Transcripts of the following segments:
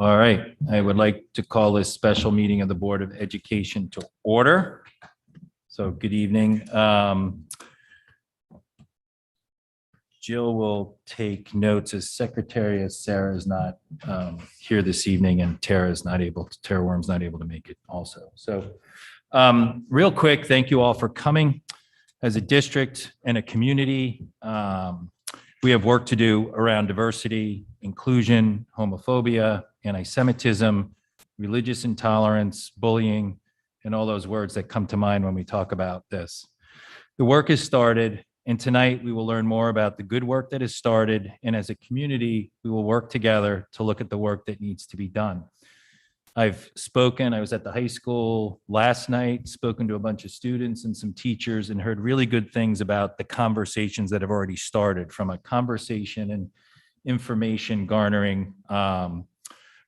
All right, I would like to call this special meeting of the Board of Education to order. So good evening. Jill will take notes as secretary, as Sarah is not here this evening and Tara Worm's not able to make it also. So real quick, thank you all for coming. As a district and a community, we have work to do around diversity, inclusion, homophobia, anti-Semitism, religious intolerance, bullying, and all those words that come to mind when we talk about this. The work has started, and tonight we will learn more about the good work that has started, and as a community, we will work together to look at the work that needs to be done. I've spoken, I was at the high school last night, spoken to a bunch of students and some teachers and heard really good things about the conversations that have already started, from a conversation and information garnering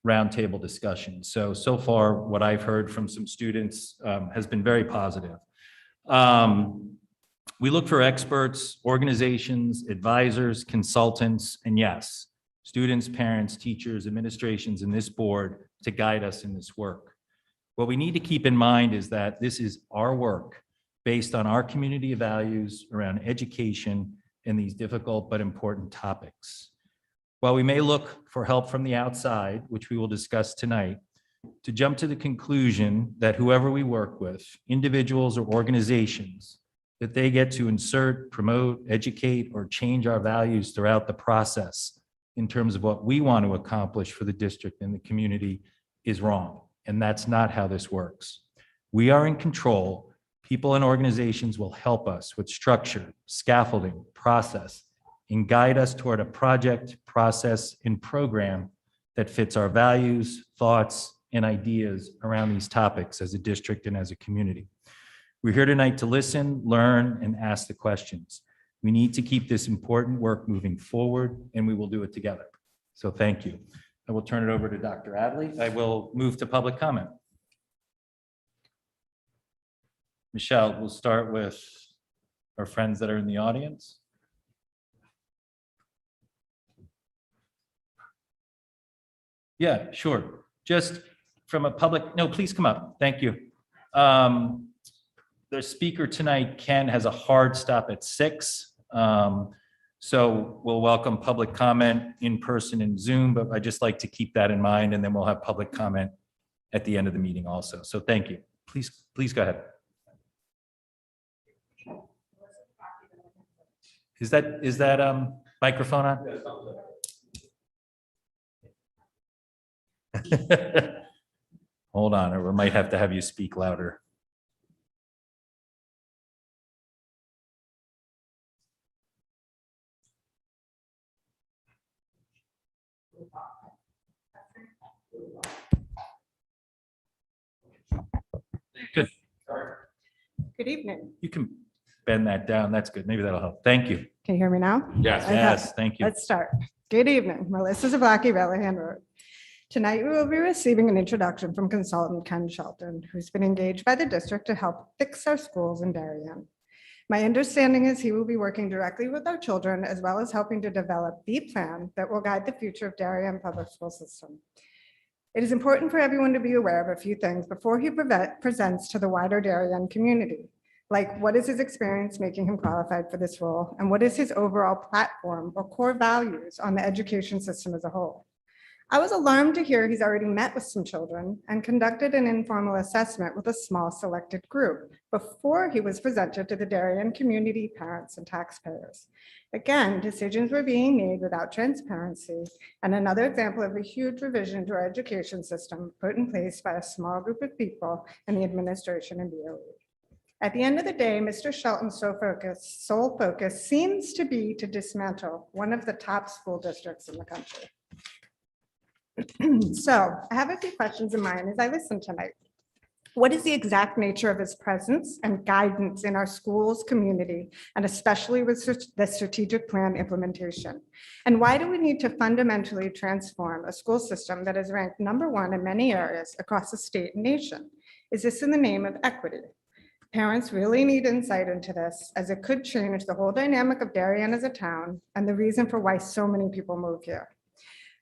roundtable discussion. So far, what I've heard from some students has been very positive. We look for experts, organizations, advisors, consultants, and yes, students, parents, teachers, administrations, and this board to guide us in this work. What we need to keep in mind is that this is our work based on our community values around education and these difficult but important topics. While we may look for help from the outside, which we will discuss tonight, to jump to the conclusion that whoever we work with, individuals or organizations, that they get to insert, promote, educate, or change our values throughout the process in terms of what we want to accomplish for the district and the community is wrong. And that's not how this works. We are in control. People and organizations will help us with structure, scaffolding, process, and guide us toward a project, process, and program that fits our values, thoughts, and ideas around these topics as a district and as a community. We're here tonight to listen, learn, and ask the questions. We need to keep this important work moving forward, and we will do it together. So thank you. I will turn it over to Dr. Adley. I will move to public comment. Michelle, we'll start with our friends that are in the audience. Yeah, sure. Just from a public, no, please come up. Thank you. The speaker tonight, Ken, has a hard stop at 6. So we'll welcome public comment in person and Zoom, but I just like to keep that in mind, and then we'll have public comment at the end of the meeting also. So thank you. Please go ahead. Is that microphone on? Hold on, or we might have to have you speak louder. Good. Good evening. You can bend that down. That's good. Maybe that'll help. Thank you. Can you hear me now? Yes. Okay. Yes. Thank you. Let's start. Good evening. Melissa Zablocki, Bellingham Road. Tonight, we will be receiving an introduction from consultant Ken Shelton, who's been engaged by the district to help fix our schools in Darien. My understanding is he will be working directly with our children, as well as helping to develop the plan that will guide the future of Darien public school system. It is important for everyone to be aware of a few things before he presents to the wider Darien community, like what is his experience making him qualified for this role, and what is his overall platform or core values on the education system as a whole. I was alarmed to hear he's already met with some children and conducted an informal assessment with a small selected group before he was presented to the Darien community, parents, and taxpayers. Again, decisions were being made without transparency, and another example of a huge revision to our education system put in place by a small group of people in the administration and BOE. At the end of the day, Mr. Shelton's sole focus seems to be to dismantle one of the top school districts in the country. So I have a few questions in mind as I listen tonight. What is the exact nature of his presence and guidance in our schools community, and especially with the strategic plan implementation? And why do we need to fundamentally transform a school system that is ranked #1 in many areas across the state and nation? Is this in the name of equity? Parents really need insight into this, as it could change the whole dynamic of Darien as a town and the reason for why so many people move here.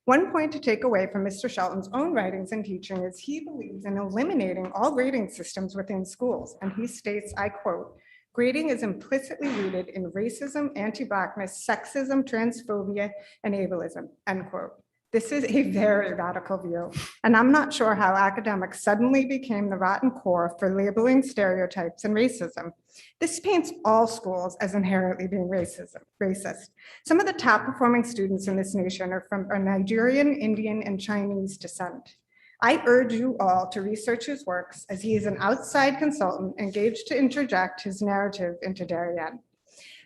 One point to take away from Mr. Shelton's own writings and teaching is he believes in eliminating all grading systems within schools. And he states, I quote, "Grading is implicitly rooted in racism, anti-Blackness, sexism, transphobia, and ableism," end quote. This is a very radical view, and I'm not sure how academics suddenly became the rotten core for labeling stereotypes and racism. This paints all schools as inherently being racist. Some of the top performing students in this nation are from Nigerian, Indian, and Chinese descent. I urge you all to research his works, as he is an outside consultant engaged to interject his narrative into Darien.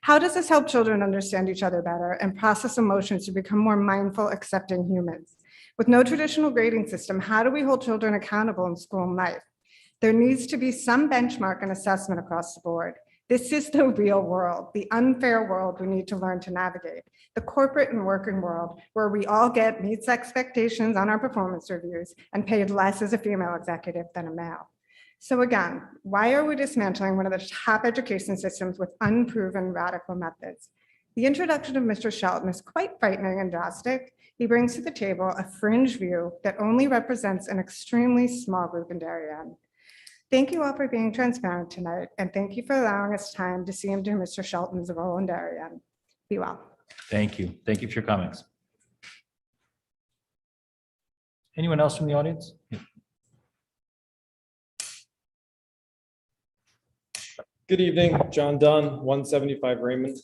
How does this help children understand each other better and process emotions to become more mindful, accepting humans? With no traditional grading system, how do we hold children accountable in school and life? There needs to be some benchmark and assessment across the board. This is the real world, the unfair world we need to learn to navigate, the corporate and working world where we all get meets expectations on our performance reviews and paid less as a female executive than a male. So again, why are we dismantling one of the top education systems with unproven radical methods? The introduction of Mr. Shelton is quite frightening and drastic. He brings to the table a fringe view that only represents an extremely small group in Darien. Thank you all for being transparent tonight, and thank you for allowing us time to see into Mr. Shelton's role in Darien. Be well. Thank you. Thank you for your comments. Anyone else from the audience? Yeah. Good evening, John Dunn, 175 Raymond.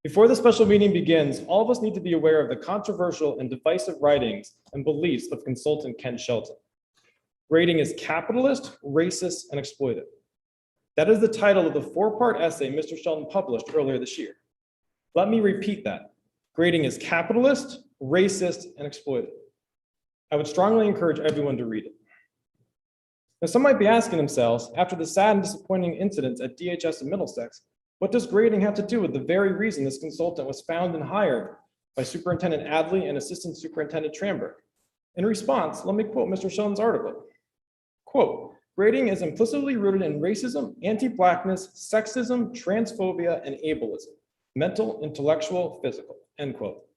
Before the special meeting begins, all of us need to be aware of the controversial and divisive writings and beliefs of consultant Ken Shelton. Grading is capitalist, racist, and exploitive. That is the title of the 4-part essay Mr. Shelton published earlier this year. Let me repeat that. Grading is capitalist, racist, and exploitive. I would strongly encourage everyone to read it. Now, some might be asking themselves, after the sad and disappointing incidents at DHS in Middlesex, what does grading have to do with the very reason this consultant was found and hired by Superintendent Adley and Assistant Superintendent Tramberg? In response, let me quote Mr. Shelton's article. Quote, "Grading is implicitly rooted in racism, anti-Blackness, sexism, transphobia, and ableism, mental, intellectual, physical," end quote.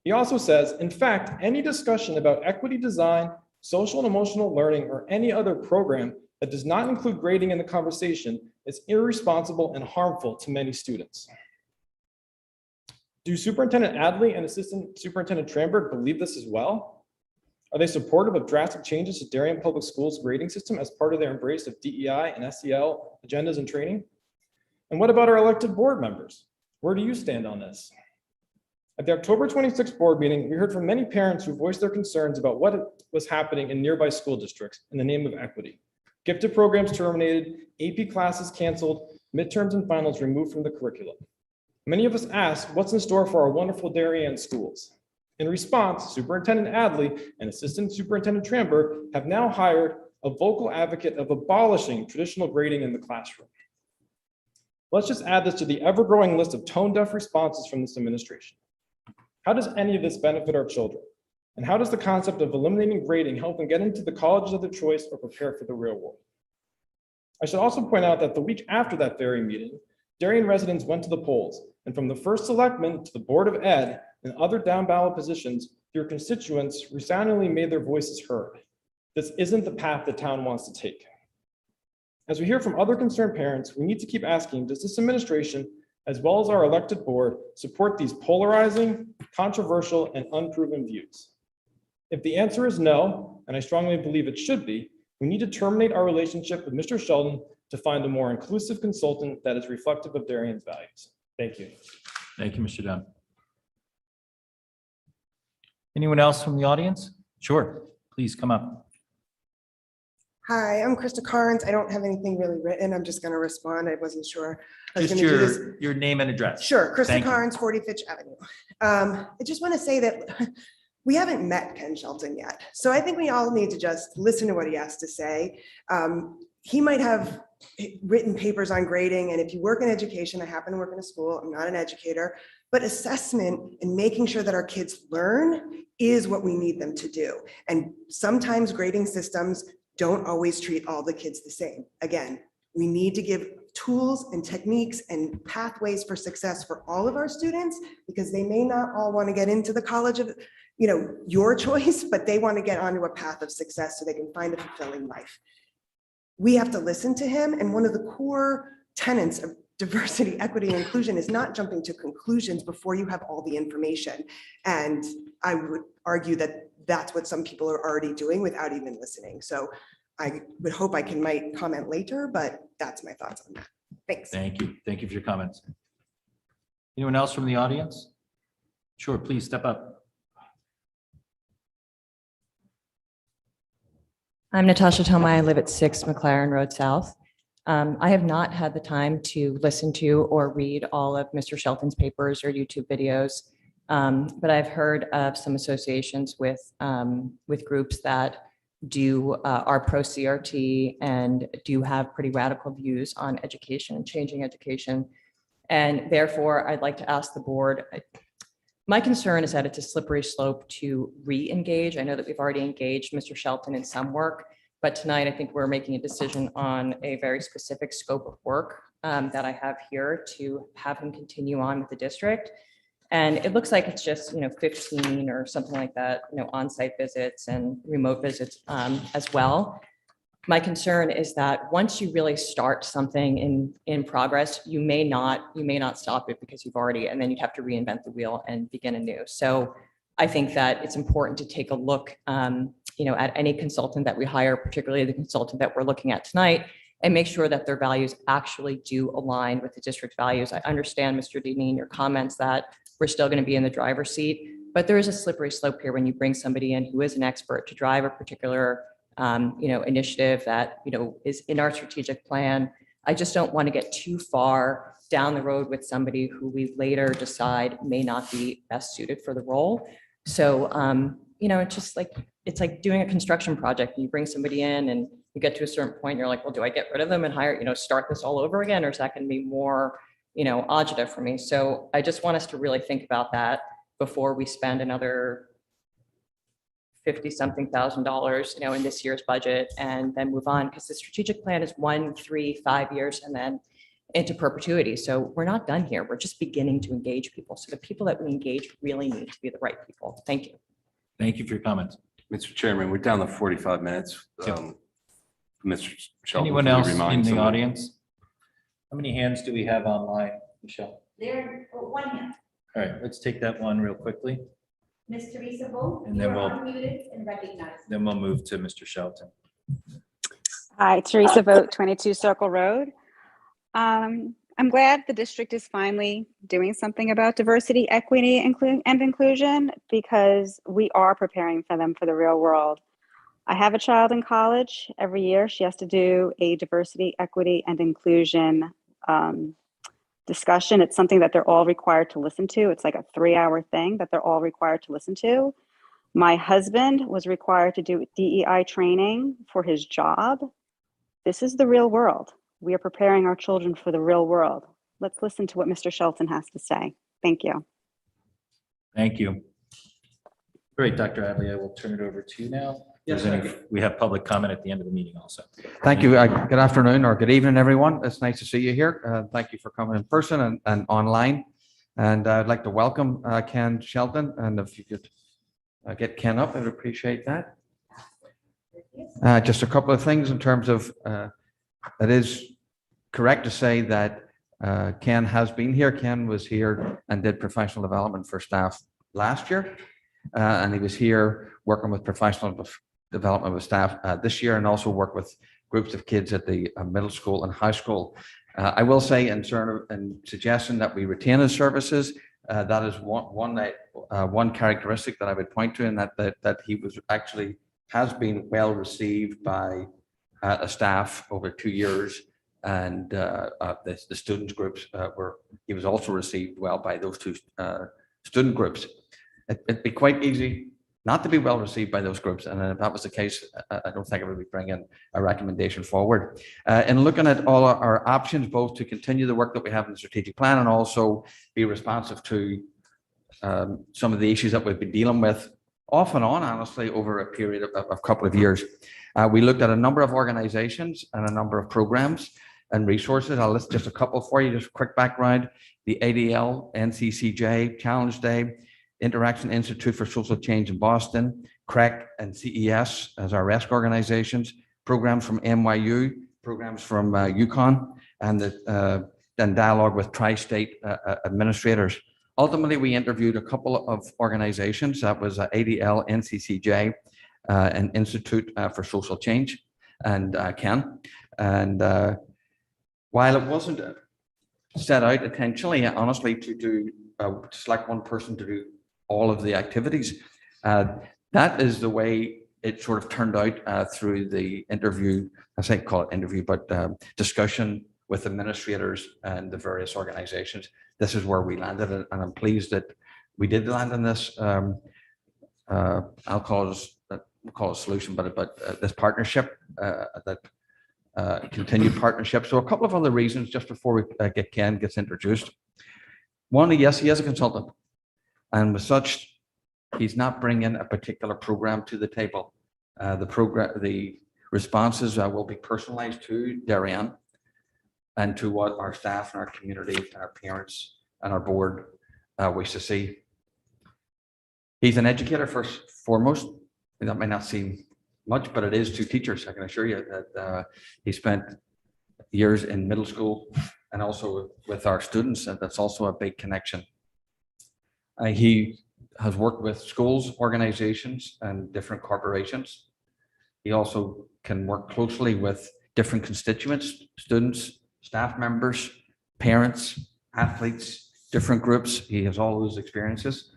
He also says, in fact, any discussion about equity design, social and emotional learning, or any other program that does not include grading in the conversation is irresponsible and harmful to many students. Do Superintendent Adley and Assistant Superintendent Tramberg believe this as well? Are they supportive of drastic changes to Darien Public Schools grading system as part of their embrace of DEI and SEL agendas and training? And what about our elected board members? Where do you stand on this? At the October 26th board meeting, we heard from many parents who voiced their concerns about what was happening in nearby school districts in the name of equity. Gifted programs terminated, AP classes canceled, midterms and finals removed from the curriculum. Many of us asked, what's in store for our wonderful Darien schools? In response, Superintendent Adley and Assistant Superintendent Tramberg have now hired a vocal advocate of abolishing traditional grading in the classroom. Let's just add this to the ever-growing list of tone-deaf responses from this administration. How does any of this benefit our children? And how does the concept of eliminating grading help them get into the colleges of their choice or prepare for the real world? I should also point out that the week after that very meeting, Darien residents went to the polls, and from the first selectman to the Board of Ed and other down ballot positions, your constituents resoundingly made their voices heard. This isn't the path the town wants to take. As we hear from other concerned parents, we need to keep asking, does this administration, as well as our elected board, support these polarizing, controversial, and unproven views? If the answer is no, and I strongly believe it should be, we need to terminate our relationship with Mr. Sheldon to find a more inclusive consultant that is reflective of Darien's values. Thank you. Thank you, Mr. Dunn. Anyone else from the audience? Sure, please come up. Hi, I'm Krista Carnes. I don't have anything really written. I'm just going to respond. I wasn't sure. I was Just gonna do this. your name and address. Sure, Krista Thank you. Carnes, 40 Fitch Avenue. I just want to say that we haven't met Ken Shelton yet. So I think we all need to just listen to what he has to say. He might have written papers on grading, and if you work in education, I happen to work in a school, I'm not an educator, but assessment and making sure that our kids learn is what we need them to do. And sometimes grading systems don't always treat all the kids the same. Again, we need to give tools and techniques and pathways for success for all of our students, because they may not all want to get into the college of your choice, but they want to get onto a path of success so they can find a fulfilling life. We have to listen to him. And one of the core tenets of diversity, equity, and inclusion is not jumping to conclusions before you have all the information. And I would argue that that's what some people are already doing without even listening. So I would hope I might comment later, but that's my thoughts on that. Thanks. Thank you. Thank you for your comments. Anyone else from the audience? Sure, please step up. I'm Natasha Tomei. I live at 6 McLaren Road South. I have not had the time to listen to or read all of Mr. Shelton's papers or YouTube videos, but I've heard of some associations with groups that are pro CRT and do have pretty radical views on education and changing education. And therefore, I'd like to ask the board, my concern is that it's a slippery slope to re-engage. I know that we've already engaged Mr. Shelton in some work, but tonight I think we're making a decision on a very specific scope of work that I have here to have him continue on with the district. And it looks like it's just, 15 or something like that, on-site visits and remote visits as well. My concern is that once you really start something in progress, you may not stop it because you've already, and then you'd have to reinvent the wheel and begin anew. So I think that it's important to take a look, at any consultant that we hire, particularly the consultant that we're looking at tonight, and make sure that their values actually do align with the district values. I understand, Mr. Deneen, your comments that we're still going to be in the driver's seat, but there is a slippery slope here when you bring somebody in who is an expert to drive a particular initiative that, is in our strategic plan. I just don't want to get too far down the road with somebody who we later decide may not be best suited for the role. So, it's like doing a construction project. You bring somebody in and you get to a certain point, and you're like, well, do I get rid of them and start this all over again? Or is that going to be more, agita for me? So I just want us to really think about that before we spend another $50-something thousand, in this year's budget and then move on, because the strategic plan is 1, 3, 5 years and then into perpetuity. So we're not done here. We're just beginning to engage people. So the people that we engage really need to be the right people. Thank you. Thank you for your comments. Mr. Chairman, we're down to 45 minutes. Yeah. Mr. Shelton, Anyone can you else in remind the someone? audience? How many hands do we have online, Michelle? There, one hand. All right, let's take that one real quickly. Ms. Teresa Vogt, And you then are we'll- unmuted and recognized. Then we'll move to Mr. Shelton. Hi, Teresa Vogt, 22 Circle Road. I'm glad the district is finally doing something about diversity, equity, and inclusion, because we are preparing for them for the real world. I have a child in college. Every year she has to do a diversity, equity, and inclusion discussion. It's something that they're all required to listen to. It's like a 3-hour thing that they're all required to listen to. My husband was required to do DEI training for his job. This is the real world. We are preparing our children for the real world. Let's listen to what Mr. Shelton has to say. Thank you. Thank you. Great, Dr. Adley, I will turn it over to you now. Yes, We have public comment at the end of the meeting also. Thank you. Good afternoon or good evening, everyone. It's nice to see you here. Thank you for coming in person and online. And I'd like to welcome Ken Shelton. And if you could get Ken up, I'd appreciate that. Just a couple of things in terms of, it is correct to say that Ken has been here. Ken was here and did professional development for staff last year. And he was here working with professional development with staff this year, and also work with groups of kids at the middle school and high school. I will say in suggesting that we retain his services, that is one characteristic that I would point to, and that he was actually has been well received by a staff over 2 years, and the students groups he was also received well by those two student groups. It'd be quite easy not to be well received by those groups, and if that was the case, I don't think I would be bringing a recommendation forward. In looking at all our options, both to continue the work that we have in the strategic plan and also be responsive to some of the issues that we've been dealing with off and on, honestly, over a period of a couple of years. We looked at a number of organizations and a number of programs and resources. I'll list just a couple for you, just a quick background. The ADL, NCCJ, Challenge Day, Interaction Institute for Social Change in Boston, CREC and CES as our RESC organizations, programs from NYU, programs from UConn, and then dialogue with tri-state administrators. Ultimately, we interviewed a couple of organizations. That was ADL, NCCJ, and Institute for Social Change, and Ken. And while it wasn't set out intentionally, honestly, to select one person to do all of the activities, that is the way it sort of turned out through the interview. I say call it interview, but discussion with administrators and the various organizations. This is where we landed, and I'm pleased that we did land in this. I'll call it a solution, but this partnership, that continued partnership. So a couple of other reasons just before we get Ken gets introduced. One, yes, he is a consultant, and with such, he's not bringing a particular program to the table. The responses will be personalized to Darien and to what our staff and our community and our parents and our board wish to see. He's an educator first and foremost. That may not seem much, but it is to teachers. I can assure you that he spent years in middle school and also with our students, and that's also a big connection. He has worked with schools, organizations, and different corporations. He also can work closely with different constituents, students, staff members, parents, athletes, different groups. He has all those experiences.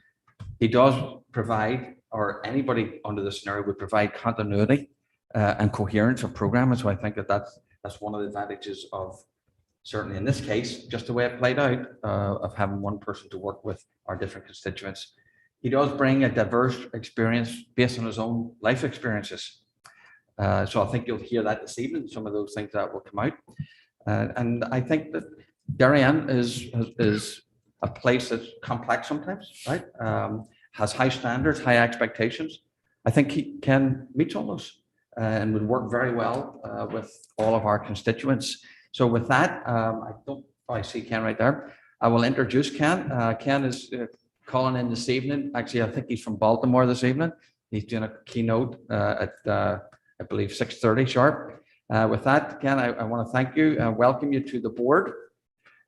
He does provide, or anybody under this scenario would provide, continuity and coherence of programming. So I think that that's one of the advantages of, certainly in this case, just the way it played out, of having one person to work with our different constituents. He does bring a diverse experience based on his own life experiences. So I think you'll hear that this evening, some of those things that will come out. And I think that Darien is a place that's complex sometimes, right? Has high standards, high expectations. I think he can meet all those and would work very well with all of our constituents. So with that, I see Ken right there. I will introduce Ken. Ken is calling in this evening. Actually, I think he's from Baltimore this evening. He's doing a keynote at, I believe, 6:30 sharp. With that, Ken, I want to thank you and welcome you to the board.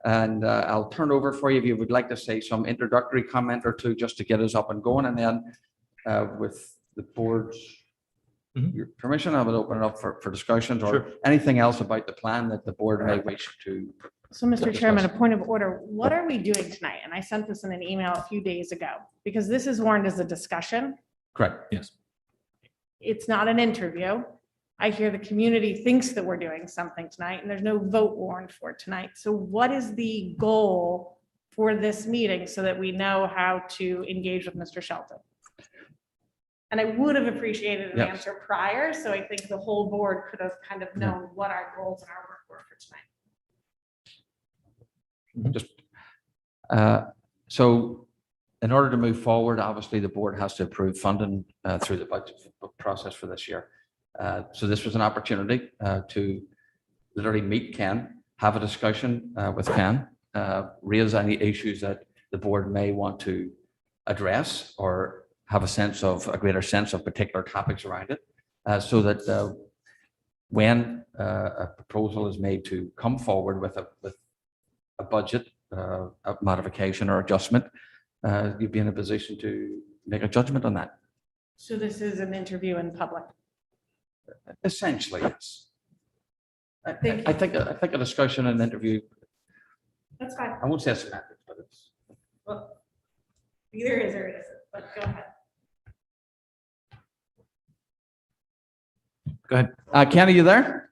And I'll turn over for you if you would like to say some introductory comment or two just to get us up and going. And then with the board's your permission, I will open it up for discussions or anything else about the plan that the board may wish to. So, Mr. Chairman, a point of order. What are we doing tonight? And I sent this in an email a few days ago because this is warned as a discussion. Correct. Yes. It's not an interview. I hear the community thinks that we're doing something tonight and there's no vote warned for tonight. So what is the goal for this meeting so that we know how to engage with Mr. Shelton? And I would have appreciated an answer prior. So I think the whole board could have kind of known what our goals and our work were for tonight. So in order to move forward, obviously the board has to approve funding through the budget process for this year. So this was an opportunity to literally meet Ken, have a discussion with Ken, raise any issues that the board may want to address or have a greater sense of particular topics around it, so that when a proposal is made to come forward with a budget a modification or adjustment, you'd be in a position to make a judgment on that. So this is an interview in public. Essentially, yes. Thank I think a discussion and interview. That's fine. I won't say semantics, but it's. Well, either is or it isn't, but go ahead. Go ahead. Ken, are you there?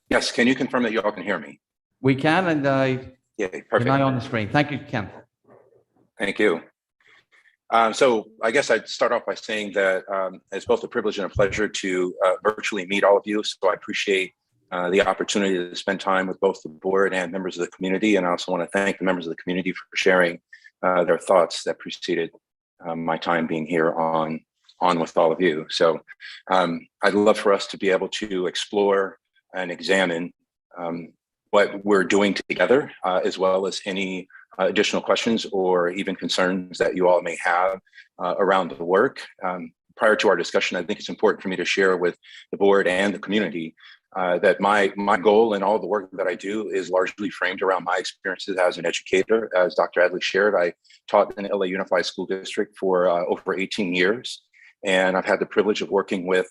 Yes, can you confirm that you all can hear me? We can, and Yeah, you're perfect. now on the screen. Thank you, Ken. Thank you. So I guess I'd start off by saying that it's both a privilege and a pleasure to virtually meet all of you. So I appreciate the opportunity to spend time with both the board and members of the community. And I also want to thank the members of the community for sharing their thoughts that preceded my time being here on with all of you. So I'd love for us to be able to explore and examine what we're doing together, as well as any additional questions or even concerns that you all may have around the work. Prior to our discussion, I think it's important for me to share with the board and the community that my goal in all the work that I do is largely framed around my experiences as an educator. As Dr. Adley shared, I taught in the LA Unified School District for over 18 years. And I've had the privilege of working with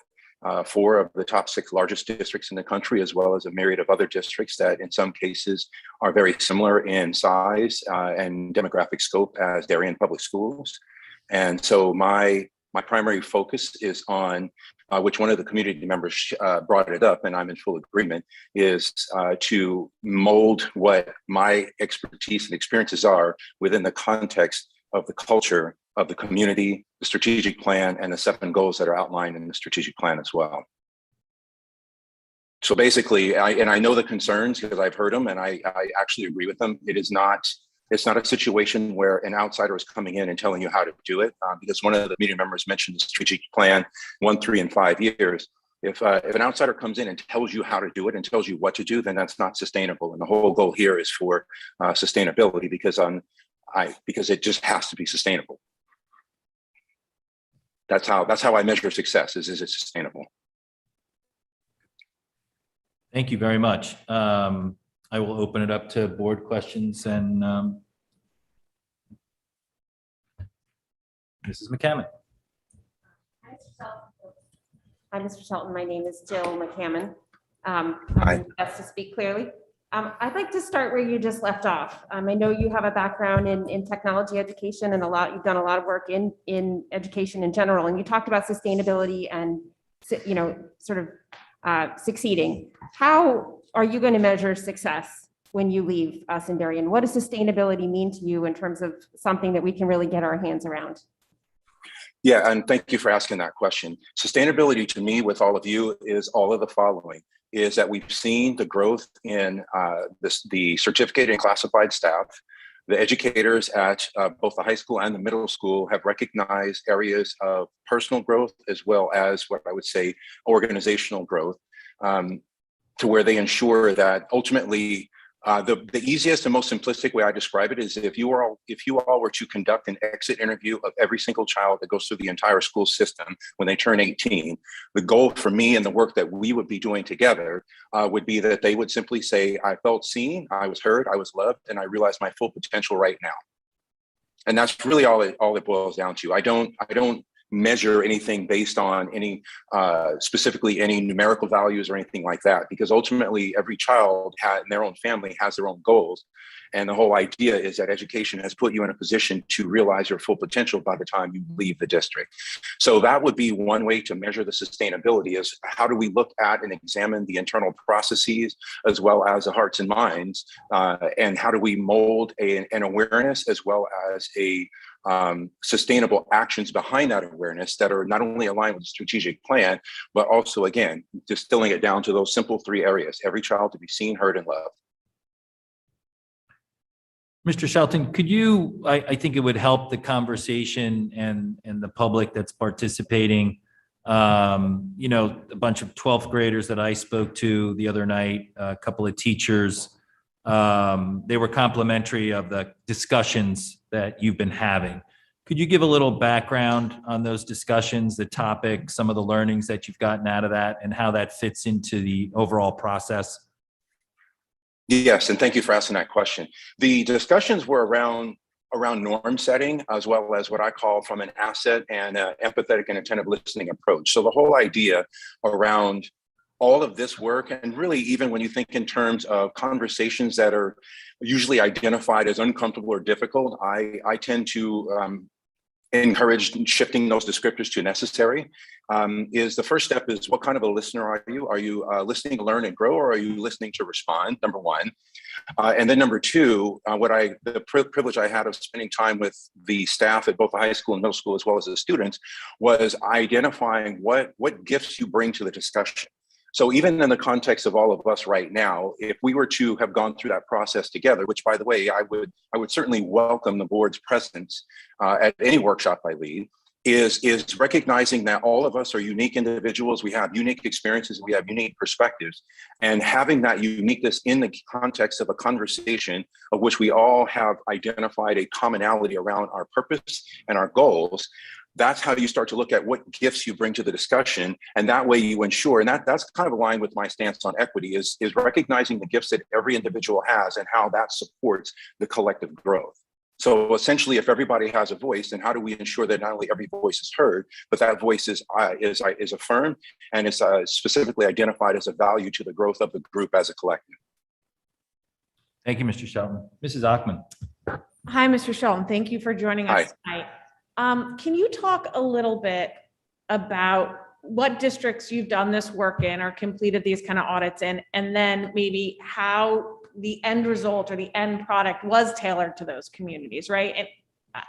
4 of the top 6 largest districts in the country, as well as a myriad of other districts that in some cases are very similar in size and demographic scope as Darien Public Schools. And so my primary focus is on which one of the community members brought it up, and I'm in full agreement, is to mold what my expertise and experiences are within the context of the culture of the community, the strategic plan, and the 7 goals that are outlined in the strategic plan as well. So basically, I know the concerns because I've heard them and I actually agree with them. It's not a situation where an outsider is coming in and telling you how to do it, because one of the meeting members mentioned the strategic plan, 1, 3, and 5 years. If an outsider comes in and tells you how to do it and tells you what to do, then that's not sustainable. And the whole goal here is for sustainability, because it just has to be sustainable. That's how I measure success. Is it sustainable? Thank you very much. I will open it up to board questions and Mrs. McCammon. Hi, Mr. Shelton. My name is Jill McCammon. I'm best to speak clearly. I'd like to start where you just left off. I know you have a background in technology education and you've done a lot of work in education in general, and you talked about sustainability and, sort of succeeding. How are you going to measure success when you leave us in Darien? What does sustainability mean to you in terms of something that we can really get our hands around? Yeah, and thank you for asking that question. Sustainability to me with all of you is all of the following, is that we've seen the growth in the certificated and classified staff. The educators at both the high school and the middle school have recognized areas of personal growth as well as what I would say organizational growth, to where they ensure that ultimately the easiest and most simplistic way I describe it is if you all were to conduct an exit interview of every single child that goes through the entire school system when they turn 18, the goal for me and the work that we would be doing together would be that they would simply say, I felt seen, I was heard, I was loved, and I realized my full potential right now. And that's really all it boils down to. I don't measure anything based on any specifically any numerical values or anything like that, because ultimately every child in their own family has their own goals. And the whole idea is that education has put you in a position to realize your full potential by the time you leave the district. So that would be one way to measure the sustainability, is how do we look at and examine the internal processes as well as the hearts and minds, and how do we mold an awareness as well as a sustainable actions behind that awareness that are not only aligned with the strategic plan, but also, again, distilling it down to those simple 3 areas: every child to be seen, heard, and loved. Mr. Shelton, could you, I think it would help the conversation and the public that's participating, a bunch of 12th graders that I spoke to the other night, a couple of teachers, they were complimentary of the discussions that you've been having. Could you give a little background on those discussions, the topic, some of the learnings that you've gotten out of that, and how that fits into the overall process? Yes, and thank you for asking that question. The discussions were around norm setting, as well as what I call from an asset and empathetic and attentive listening approach. So the whole idea around all of this work, and really even when you think in terms of conversations that are usually identified as uncomfortable or difficult, I tend to encourage shifting those descriptors to necessary. Is the first step is, what kind of a listener are you? Are you listening to learn and grow, or are you listening to respond? Number one. And then number two, the privilege I had of spending time with the staff at both the high school and middle school, as well as the students, was identifying what gifts you bring to the discussion. So even in the context of all of us right now, if we were to have gone through that process together, which, by the way, I would certainly welcome the board's presence at any workshop I lead, is recognizing that all of us are unique individuals. We have unique experiences, we have unique perspectives, and having that uniqueness in the context of a conversation of which we all have identified a commonality around our purpose and our goals. That's how you start to look at what gifts you bring to the discussion. And that way you ensure, and that's kind of aligned with my stance on equity, is recognizing the gifts that every individual has and how that supports the collective growth. So essentially, if everybody has a voice, then how do we ensure that not only every voice is heard, but that voice is affirmed and is specifically identified as a value to the growth of the group as a collective? Thank you, Mr. Shelton. Mrs. Achman. Hi, Mr. Shelton. Thank you for joining us tonight. Can you talk a little bit about what districts you've done this work in or completed these kind of audits in, and then maybe how the end result or the end product was tailored to those communities, right? And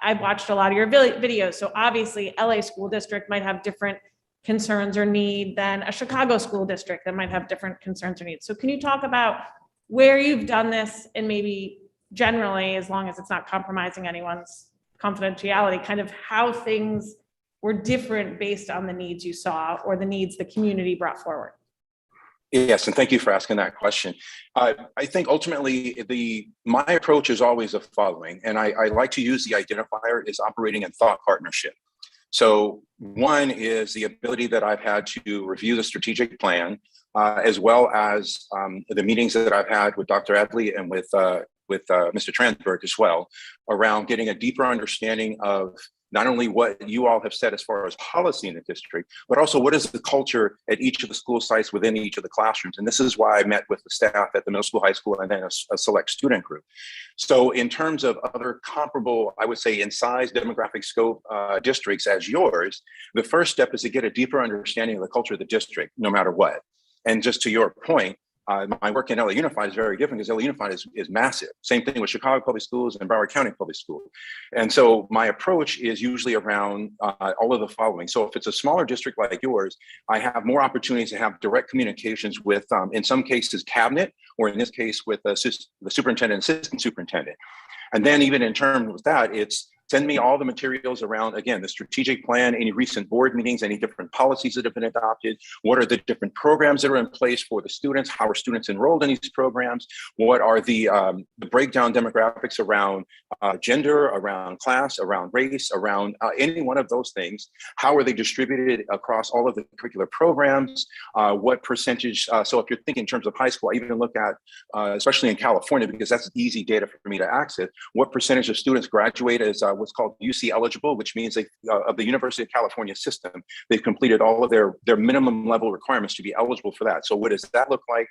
I've watched a lot of your videos. So obviously LA school district might have different concerns or need than a Chicago school district that might have different concerns or needs. So can you talk about where you've done this and maybe generally, as long as it's not compromising anyone's confidentiality, kind of how things were different based on the needs you saw or the needs the community brought forward? Yes, and thank you for asking that question. I think ultimately my approach is always the following, and I like to use the identifier is operating in thought partnership. So one is the ability that I've had to review the strategic plan, as well as the meetings that I've had with Dr. Adley and with Mr. Transberg as well, around getting a deeper understanding of not only what you all have said as far as policy in the district, but also what is the culture at each of the school sites within each of the classrooms. And this is why I met with the staff at the middle school, high school, and then a select student group. So in terms of other comparable, I would say in size, demographic scope districts as yours, the first step is to get a deeper understanding of the culture of the district, no matter what. And just to your point, my work in LA Unified is very different because LA Unified is massive. Same thing with Chicago Public Schools and Broward County Public Schools. And so my approach is usually around all of the following. So if it's a smaller district like yours, I have more opportunities to have direct communications with, in some cases, cabinet, or in this case with the superintendent and assistant superintendent. And then even in terms of that, it's send me all the materials around, again, the strategic plan, any recent board meetings, any different policies that have been adopted, what are the different programs that are in place for the students, how are students enrolled in these programs, what are the breakdown demographics around gender, around class, around race, around any one of those things, how are they distributed across all of the curricular programs, what percentage, so if you're thinking in terms of high school, I even look at, especially in California, because that's easy data for me to access, what percentage of students graduate as what's called UC eligible, which means they, of the University of California system, they've completed all of their minimum level requirements to be eligible for that. So what does that look like?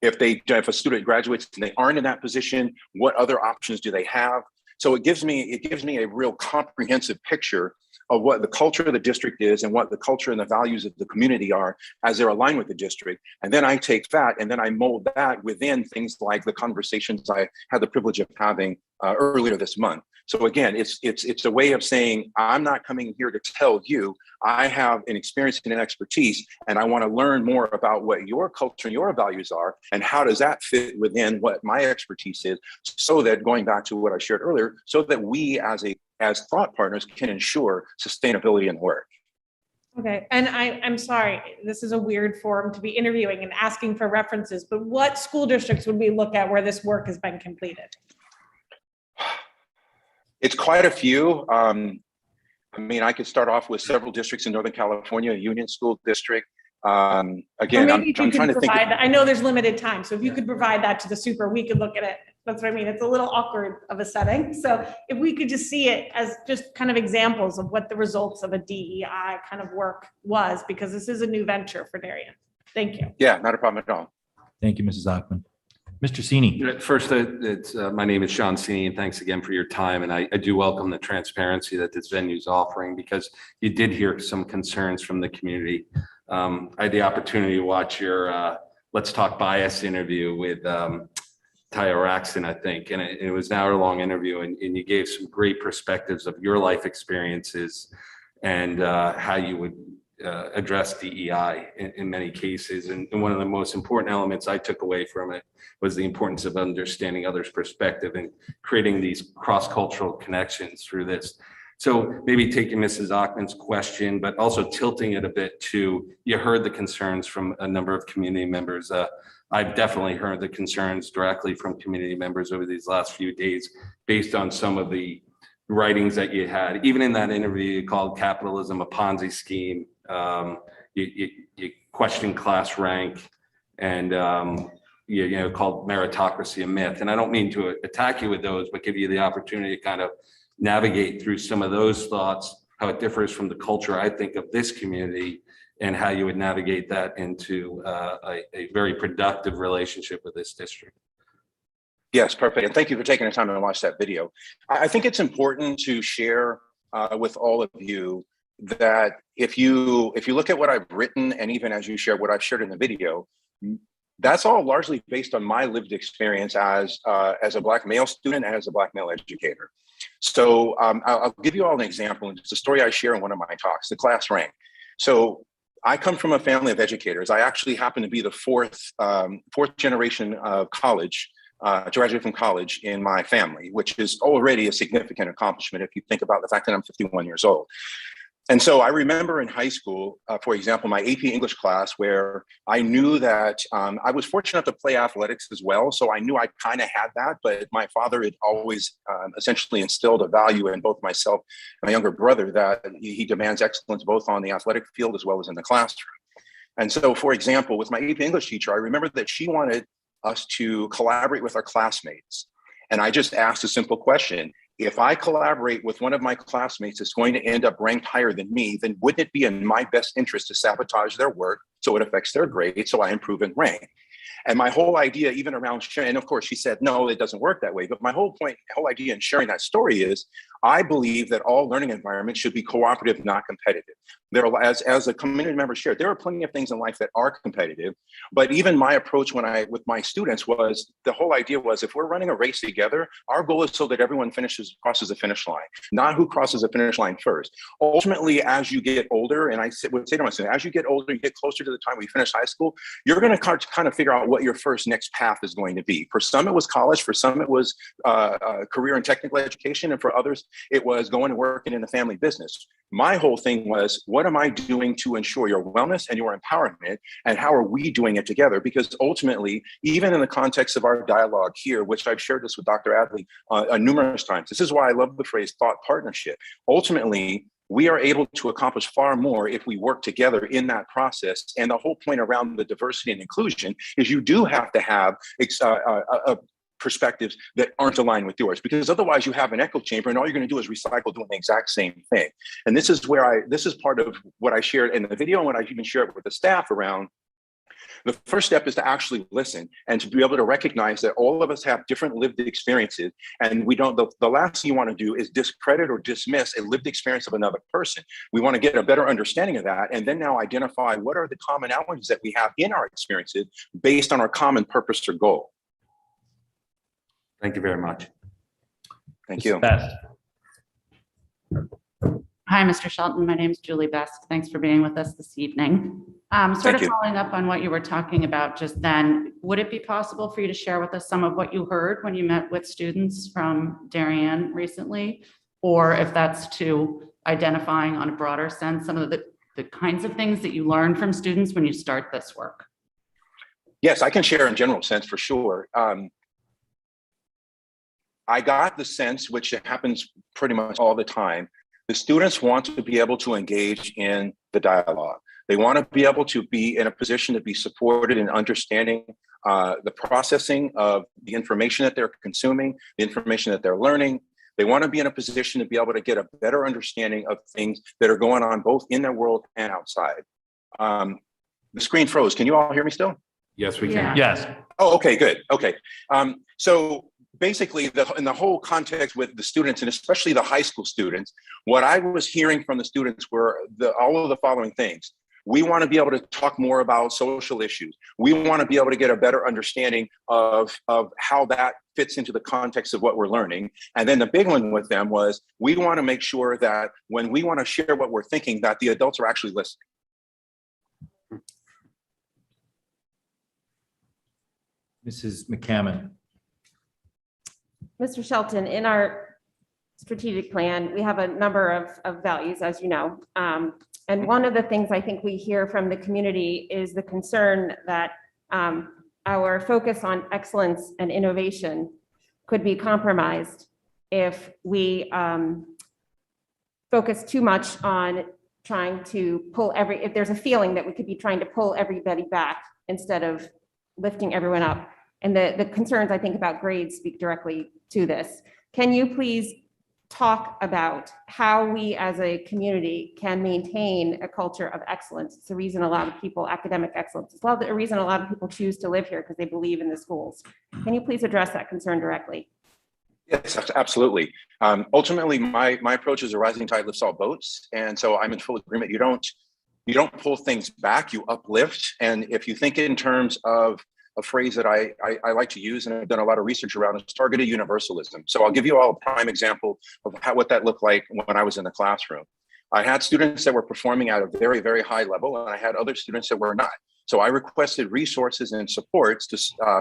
If a student graduates and they aren't in that position, what other options do they have? So it gives me a real comprehensive picture of what the culture of the district is and what the culture and the values of the community are as they're aligned with the district. And then I take that and then I mold that within things like the conversations I had the privilege of having earlier this month. So again, it's a way of saying, I'm not coming here to tell you, I have an experience and an expertise, and I want to learn more about what your culture and your values are, and how does that fit within what my expertise is, so that, going back to what I shared earlier, so that we as thought partners can ensure sustainability in work. Okay, and I'm sorry, this is a weird forum to be interviewing and asking for references, but what school districts would we look at where this work has been completed? It's quite a few. I mean, I could start off with several districts in Northern California, Union School District. Again, I'm trying to think. I know there's limited time, so if you could provide that to the super, we could look at it. That's what I mean. It's a little awkward of a setting. So if we could just see it as just kind of examples of what the results of a DEI kind of work was, because this is a new venture for Darien. Thank you. Yeah, not a problem at all. Thank you, Mrs. Achman. Mr. Sini. First, my name is Sean Sini, and thanks again for your time. And I do welcome the transparency that this venue is offering, because you did hear some concerns from the community. I had the opportunity to watch your Let's Talk Bias interview with Taya Raxton, I think, and it was an hour-long interview, and you gave some great perspectives of your life experiences and how you would address DEI in many cases. And one of the most important elements I took away from it was the importance of understanding others' perspective and creating these cross-cultural connections through this. So maybe taking Mrs. Ockman's question, but also tilting it a bit to, you heard the concerns from a number of community members. I've definitely heard the concerns directly from community members over these last few days, based on some of the writings that you had. Even in that interview, you called capitalism a Ponzi scheme. You questioned class rank, and you called meritocracy a myth. And I don't mean to attack you with those, but give you the opportunity to kind of navigate through some of those thoughts, how it differs from the culture, I think, of this community, and how you would navigate that into a very productive relationship with this district. Yes, perfect. And thank you for taking the time to watch that video. I think it's important to share with all of you that if you look at what I've written, and even as you share what I've shared in the video, that's all largely based on my lived experience as a Black male student and as a Black male educator. So I'll give you all an example. It's a story I share in one of my talks, the class rank. So I come from a family of educators. I actually happen to be the fourth generation of college, to graduate from college in my family, which is already a significant accomplishment if you think about the fact that I'm 51 years old. And so I remember in high school, for example, my AP English class, where I knew that I was fortunate enough to play athletics as well. So I knew I kind of had that, but my father had always essentially instilled a value in both myself and my younger brother that he demands excellence both on the athletic field as well as in the classroom. And so, for example, with my AP English teacher, I remember that she wanted us to collaborate with our classmates. And I just asked a simple question. If I collaborate with one of my classmates that's going to end up ranked higher than me, then wouldn't it be in my best interest to sabotage their work so it affects their grade so I improve in rank? And my whole idea, even around sharing, and of course she said, no, it doesn't work that way. But my whole idea in sharing that story is, I believe that all learning environments should be cooperative, not competitive. There are, as a community member shared, there are plenty of things in life that are competitive. But even my approach with my students was, the whole idea was, if we're running a race together, our goal is so that everyone crosses the finish line, not who crosses the finish line first. Ultimately, as you get older, and I would say to my students, as you get older, you get closer to the time we finish high school, you're going to kind of figure out what your next path is going to be. For some, it was college. For some, it was career and technical education. And for others, it was going and working in the family business. My whole thing was, what am I doing to ensure your wellness and your empowerment? And how are we doing it together? Because ultimately, even in the context of our dialogue here, which I've shared this with Dr. Adley numerous times, this is why I love the phrase thought partnership. Ultimately, we are able to accomplish far more if we work together in that process. And the whole point around the diversity and inclusion is you do have to have perspectives that aren't aligned with yours, because otherwise you have an echo chamber and all you're going to do is recycle doing the exact same thing. And this is this is part of what I shared in the video and what I even shared with the staff around. The first step is to actually listen and to be able to recognize that all of us have different lived experiences. And we don't, the last thing you want to do is discredit or dismiss a lived experience of another person. We want to get a better understanding of that. And then now identify what are the commonalities that we have in our experiences based on our common purpose or goal. Thank you very much. Thank you. Best. Hi, Mr. Shelton. My name is Julie Best. Thanks for being with us this evening. Sort Thank of you. following up on what you were talking about just then, would it be possible for you to share with us some of what you heard when you met with students from Darien recently? Or if that's to identifying on a broader sense, some of the kinds of things that you learn from students when you start this work? Yes, I can share in general sense for sure. I got the sense, which happens pretty much all the time, the students want to be able to engage in the dialogue. They want to be able to be in a position to be supported in understanding the processing of the information that they're consuming, the information that they're learning. They want to be in a position to be able to get a better understanding of things that are going on both in their world and outside. The screen froze. Can you all hear me still? Yes, we can. Yeah. Yes. Oh, okay, good. Okay. So basically, in the whole context with the students, and especially the high school students, what I was hearing from the students were all of the following things. We want to be able to talk more about social issues. We want to be able to get a better understanding of how that fits into the context of what we're learning. And then the big one with them was, we want to make sure that when we want to share what we're thinking, that the adults are actually listening. Mrs. McCammon. Mr. Shelton, in our strategic plan, we have a number of values, as you know. And one of the things I think we hear from the community is the concern that our focus on excellence and innovation could be compromised if we focus too much on trying to if there's a feeling that we could be trying to pull everybody back instead of lifting everyone up. And the concerns I think about grades speak directly to this. Can you please talk about how we as a community can maintain a culture of excellence? It's the reason a lot of people, academic excellence, it's the reason a lot of people choose to live here because they believe in the schools. Can you please address that concern directly? Yes, absolutely. Ultimately, my approach is a rising tide lifts all boats. And so I'm in full agreement. You don't pull things back, you uplift. And if you think in terms of a phrase that I like to use, and I've done a lot of research around, is targeted universalism. So I'll give you all a prime example of what that looked like when I was in the classroom. I had students that were performing at a very, very high level, and I had other students that were not. So I requested resources and supports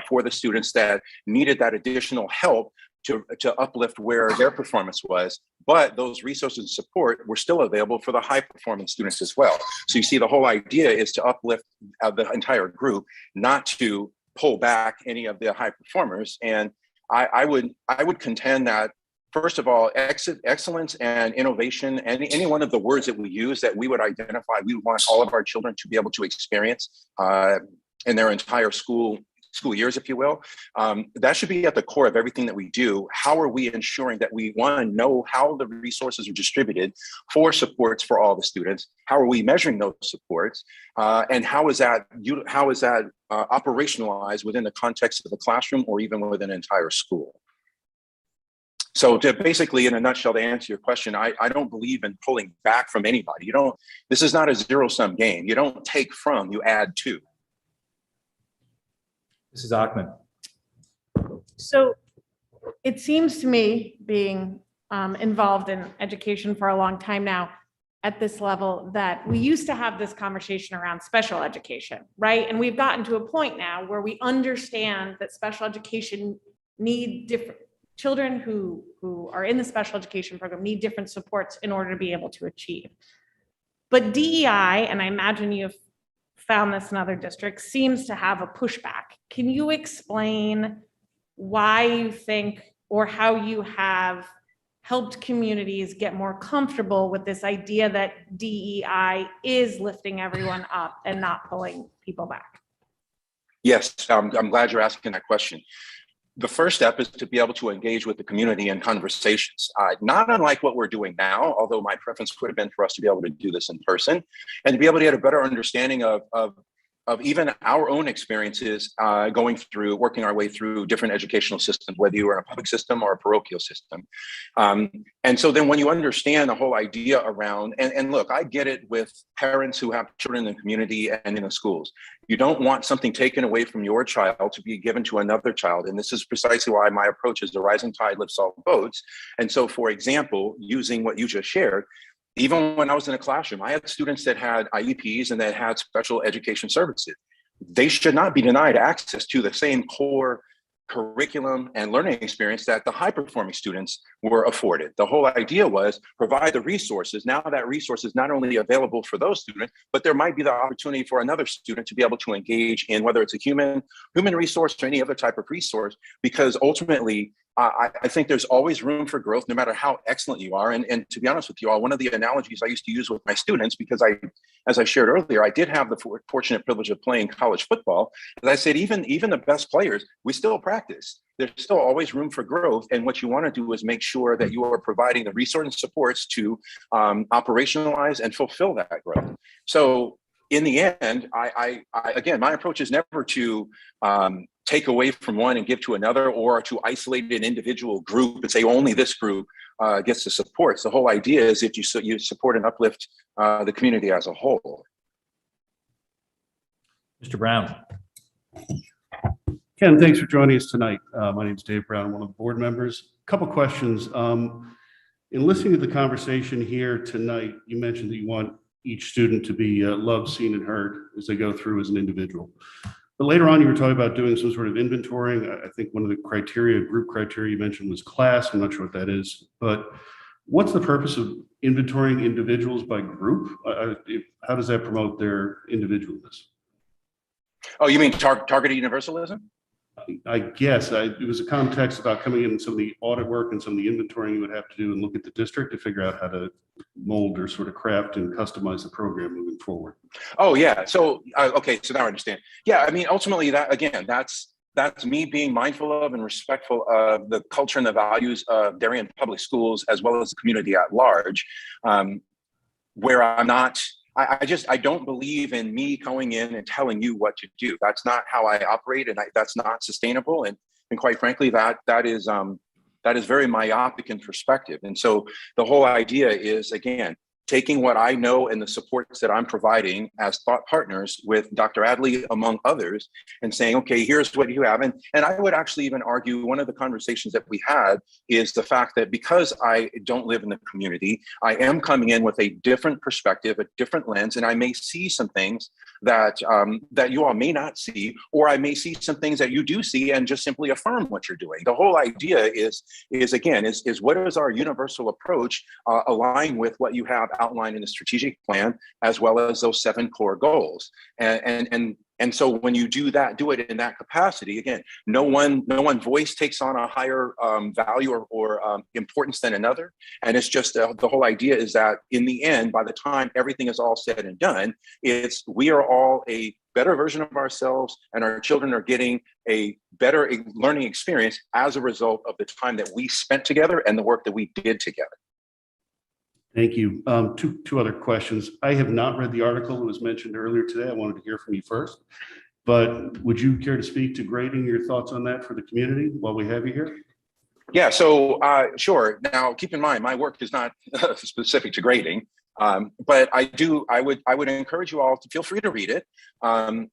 for the students that needed that additional help to uplift where their performance was, but those resources and support were still available for the high performing students as well. So you see, the whole idea is to uplift the entire group, not to pull back any of the high performers. And I would contend that, first of all, excellence and innovation, and any one of the words that we use that we would identify, we want all of our children to be able to experience in their entire school years, if you will. That should be at the core of everything that we do. How are we ensuring that we, one, know how the resources are distributed for supports for all the students? How are we measuring those supports? And how is that operationalized within the context of the classroom or even within an entire school? So to basically, in a nutshell, to answer your question, I don't believe in pulling back from anybody. This is not a zero-sum game. You don't take from, you add to. Mrs. Achman. So it seems to me, being involved in education for a long time now at this level, that we used to have this conversation around special education, right? And we've gotten to a point now where we understand that special education need different children who are in the special education program need different supports in order to be able to achieve. But DEI, and I imagine you've found this in other districts, seems to have a pushback. Can you explain why you think or how you have helped communities get more comfortable with this idea that DEI is lifting everyone up and not pulling people back? Yes, I'm glad you're asking that question. The first step is to be able to engage with the community in conversations, not unlike what we're doing now, although my preference would have been for us to be able to do this in person and to be able to get a better understanding of even our own experiences working our way through different educational systems, whether you are in a public system or a parochial system. And so then when you understand the whole idea around, and look, I get it with parents who have children in the community and in the schools. You don't want something taken away from your child to be given to another child. And this is precisely why my approach is the rising tide lifts all boats. And so, for example, using what you just shared, even when I was in a classroom, I had students that had IEPs and that had special education services. They should not be denied access to the same core curriculum and learning experience that the high performing students were afforded. The whole idea was provide the resources. Now that resource is not only available for those students, but there might be the opportunity for another student to be able to engage in whether it's a human resource or any other type of resource, because ultimately I think there's always room for growth, no matter how excellent you are. And to be honest with you all, one of the analogies I used to use with my students, because as I shared earlier, I did have the fortunate privilege of playing college football. As I said, even the best players, we still practice. There's still always room for growth. And what you want to do is make sure that you are providing the resources and supports to operationalize and fulfill that growth. So in the end, again, my approach is never to take away from one and give to another, or to isolate an individual group and say only this group gets the support. So the whole idea is if you support and uplift the community as a whole. Mr. Brown. Ken, thanks for joining us tonight. My name is Dave Brown, one of the board members. A couple questions. In listening to the conversation here tonight, you mentioned that you want each student to be loved, seen, and heard as they go through as an individual. But later on, you were talking about doing some sort of inventorying. I think one of the group criteria you mentioned was class. I'm not sure what that is, but what's the purpose of inventorying individuals by group? How does that promote their individualness? Oh, you mean targeted universalism? I guess it was a context about coming in and some of the audit work and some of the inventorying you would have to do and look at the district to figure out how to mold or sort of craft and customize the program moving forward. Oh, yeah. So, okay. So now I understand. Yeah. I mean, ultimately that, again, that's me being mindful of and respectful of the culture and the values of Darien Public Schools, as well as the community at large, where I'm not, I don't believe in me going in and telling you what to do. That's not how I operate, and that's not sustainable. And quite frankly, that is very myopic in perspective. And so the whole idea is, again, taking what I know and the supports that I'm providing as thought partners with Dr. Adley, among others, and saying, okay, here's what you have. And I would actually even argue one of the conversations that we had is the fact that because I don't live in the community, I am coming in with a different perspective, a different lens, and I may see some things that that you all may not see, or I may see some things that you do see and just simply affirm what you're doing. The whole idea is what is our universal approach align with what you have outlined in the strategic plan, as well as those 7 core goals. And so when you do it in that capacity, again, no one voice takes on a higher value or importance than another. And it's just the whole idea is that in the end, by the time everything is all said and done, we are all a better version of ourselves, and our children are getting a better learning experience as a result of the time that we spent together and the work that we did together. Thank you. Two other questions. I have not read the article that was mentioned earlier today. I wanted to hear from you first, but would you care to speak to grading, your thoughts on that for the community while we have you here? Yeah, so sure. Now, keep in mind, my work is not specific to grading, but I would encourage you all to feel free to read it.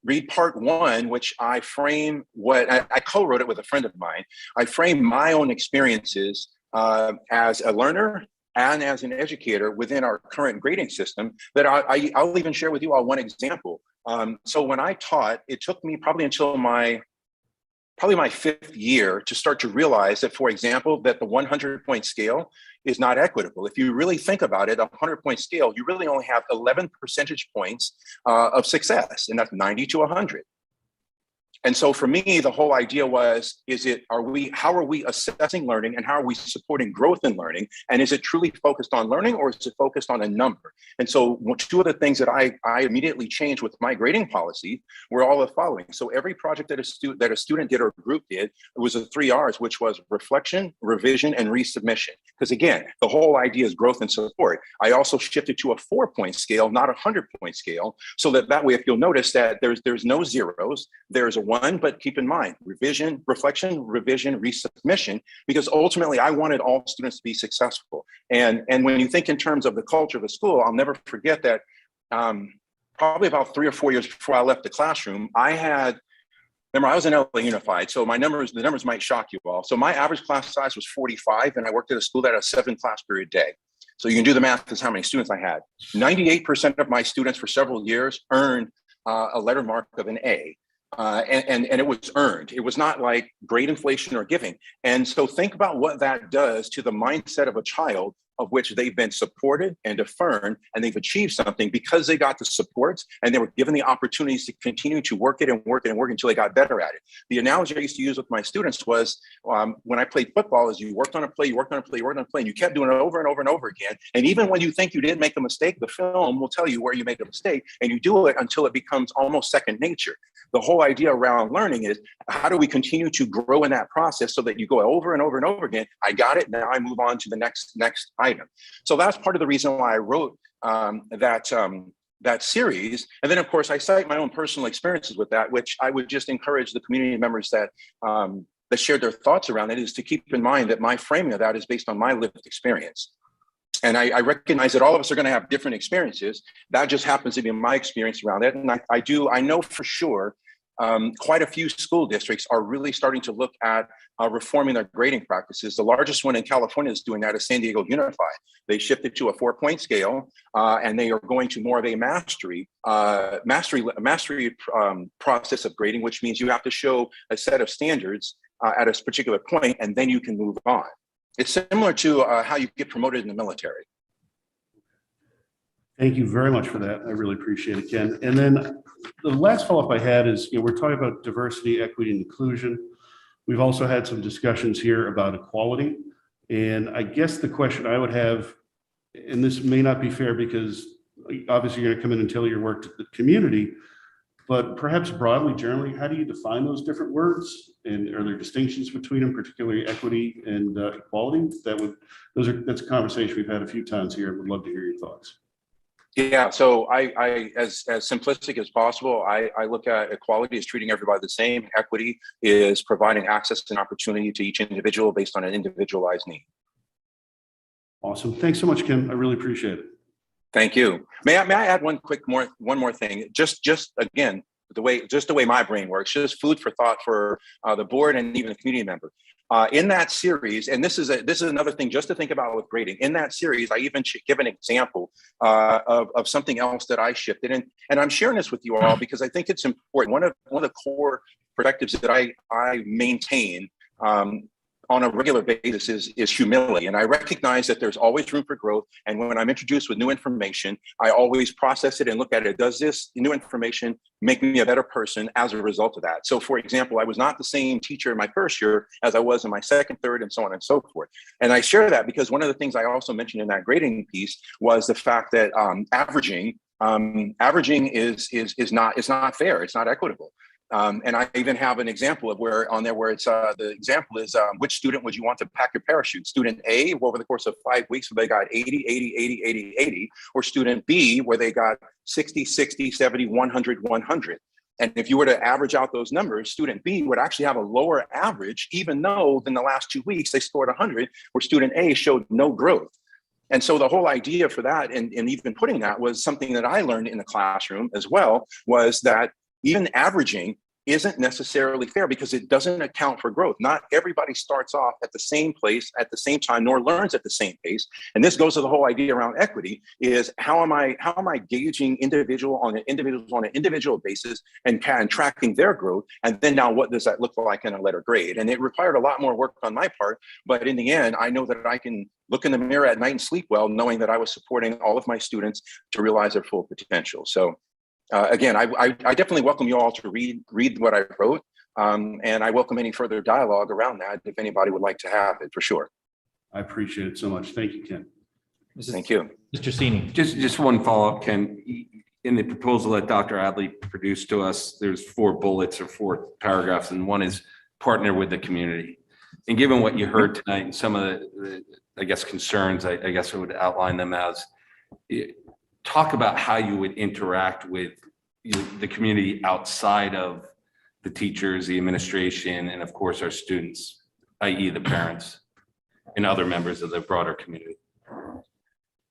Read part 1, which I frame I co-wrote it with a friend of mine. I frame my own experiences as a learner and as an educator within our current grading system that I'll even share with you all one example. So when I taught, it took me probably until my 5th year to start to realize that, for example, that the 100-point scale is not equitable. If you really think about it, a 100-point scale, you really only have 11 percentage points of success, and that's 90 to 100. And so for me, the whole idea was, how are we assessing learning, and how are we supporting growth in learning? And is it truly focused on learning, or is it focused on a number? And so 2 of the things that I immediately changed with my grading policy were all the following. So every project that a student did or a group did, it was the 3 R's, which was reflection, revision, and resubmission. Because again, the whole idea is growth and support. I also shifted to a 4-point scale, not a 100-point scale, so that way, if you'll notice that there's no zeros, there's a 1, but keep in mind, revision, reflection, revision, resubmission, because ultimately I wanted all students to be successful. And when you think in terms of the culture of a school, I'll never forget that probably about 3 or 4 years before I left the classroom, I was in LA Unified, so the numbers might shock you all. So my average class size was 45, and I worked at a school that had a 7-class period day. So you can do the math as how many students I had. 98% of my students for several years earned a letter mark of an A. And it was earned. It was not like grade inflation or giving. And so think about what that does to the mindset of a child, of which they've been supported and affirmed, and they've achieved something because they got the supports and they were given the opportunities to continue to work it and work it and work until they got better at it. The analogy I used to use with my students was when I played football, is you worked on a play, you worked on a play, you worked on a play, and you kept doing it over and over and over again. And even when you think you didn't make a mistake, the film will tell you where you made a mistake, and you do it until it becomes almost second nature. The whole idea around learning is, how do we continue to grow in that process so that you go over and over and over again? I got it. Now I move on to the next item. So that's part of the reason why I wrote that series. And then, of course, I cite my own personal experiences with that, which I would just encourage the community members that shared their thoughts around it, is to keep in mind that my framing of that is based on my lived experience. And I recognize that all of us are going to have different experiences. That just happens to be my experience around it. And I know for sure quite a few school districts are really starting to look at reforming their grading practices. The largest one in California is doing that is San Diego Unified. They shifted to a 4-point scale, and they are going to more of a mastery process of grading, which means you have to show a set of standards at a particular point, and then you can move on. It's similar to how you get promoted in the military. Thank you very much for that. I really appreciate it, Ken. And then the last follow-up I had is, we're talking about diversity, equity, and inclusion. We've also had some discussions here about equality. And I guess the question I would have, and this may not be fair because obviously you're going to come in and tell your work to the community, but perhaps broadly, generally, how do you define those different words? And are there distinctions between them, particularly equity and equality? That's a conversation we've had a few times here. I would love to hear your thoughts. Yeah, so I as simplistic as possible, I look at equality as treating everybody the same. Equity is providing access and opportunity to each individual based on an individualized need. Awesome. Thanks so much, Kim. I really appreciate it. Thank you. May I add one more thing? Just again, the way my brain works, just food for thought for the board and even the community member. In that series, and this is another thing just to think about with grading. In that series, I even give an example of something else that I shifted, and I'm sharing this with you all because I think it's important. One of the core perspectives that I maintain on a regular basis is humility. And I recognize that there's always room for growth. And when I'm introduced with new information, I always process it and look at it. Does this new information make me a better person as a result of that? So for example, I was not the same teacher in my first year as I was in my second, third, and so on and so forth. And I share that because one of the things I also mentioned in that grading piece was the fact that averaging is not fair. It's not equitable. And I even have an example of where it's the example is which student would you want to pack your parachute? Student A, over the course of 5 weeks, where they got 80, 80, 80, 80, 80, or student B, where they got 60, 60, 70, 100, 100. And if you were to average out those numbers, student B would actually have a lower average, even though in the last 2 weeks they scored 100, where student A showed no growth. And so the whole idea for that, and even putting that, was something that I learned in the classroom as well, was that even averaging isn't necessarily fair because it doesn't account for growth. Not everybody starts off at the same place at the same time, nor learns at the same pace. And this goes to the whole idea around equity: is how am I gauging individuals on an individual basis and tracking their growth? And then now what does that look like in a letter grade? And it required a lot more work on my part, but in the end, I know that I can look in the mirror at night and sleep well, knowing that I was supporting all of my students to realize their full potential. So again, I definitely welcome you all to read what I wrote, and I welcome any further dialogue around that if anybody would like to have it, for sure. I appreciate it so much. Thank you, Ken. Thank you. Mr. Sini. Just one follow-up, Ken. In the proposal that Dr. Adley produced to us, there's 4 bullets or 4 paragraphs, and one is partner with the community. And given what you heard tonight and some of the I guess, concerns, I guess I would outline them as, talk about how you would interact with the community outside of the teachers, the administration, and of course our students, i.e. the parents and other members of the broader community.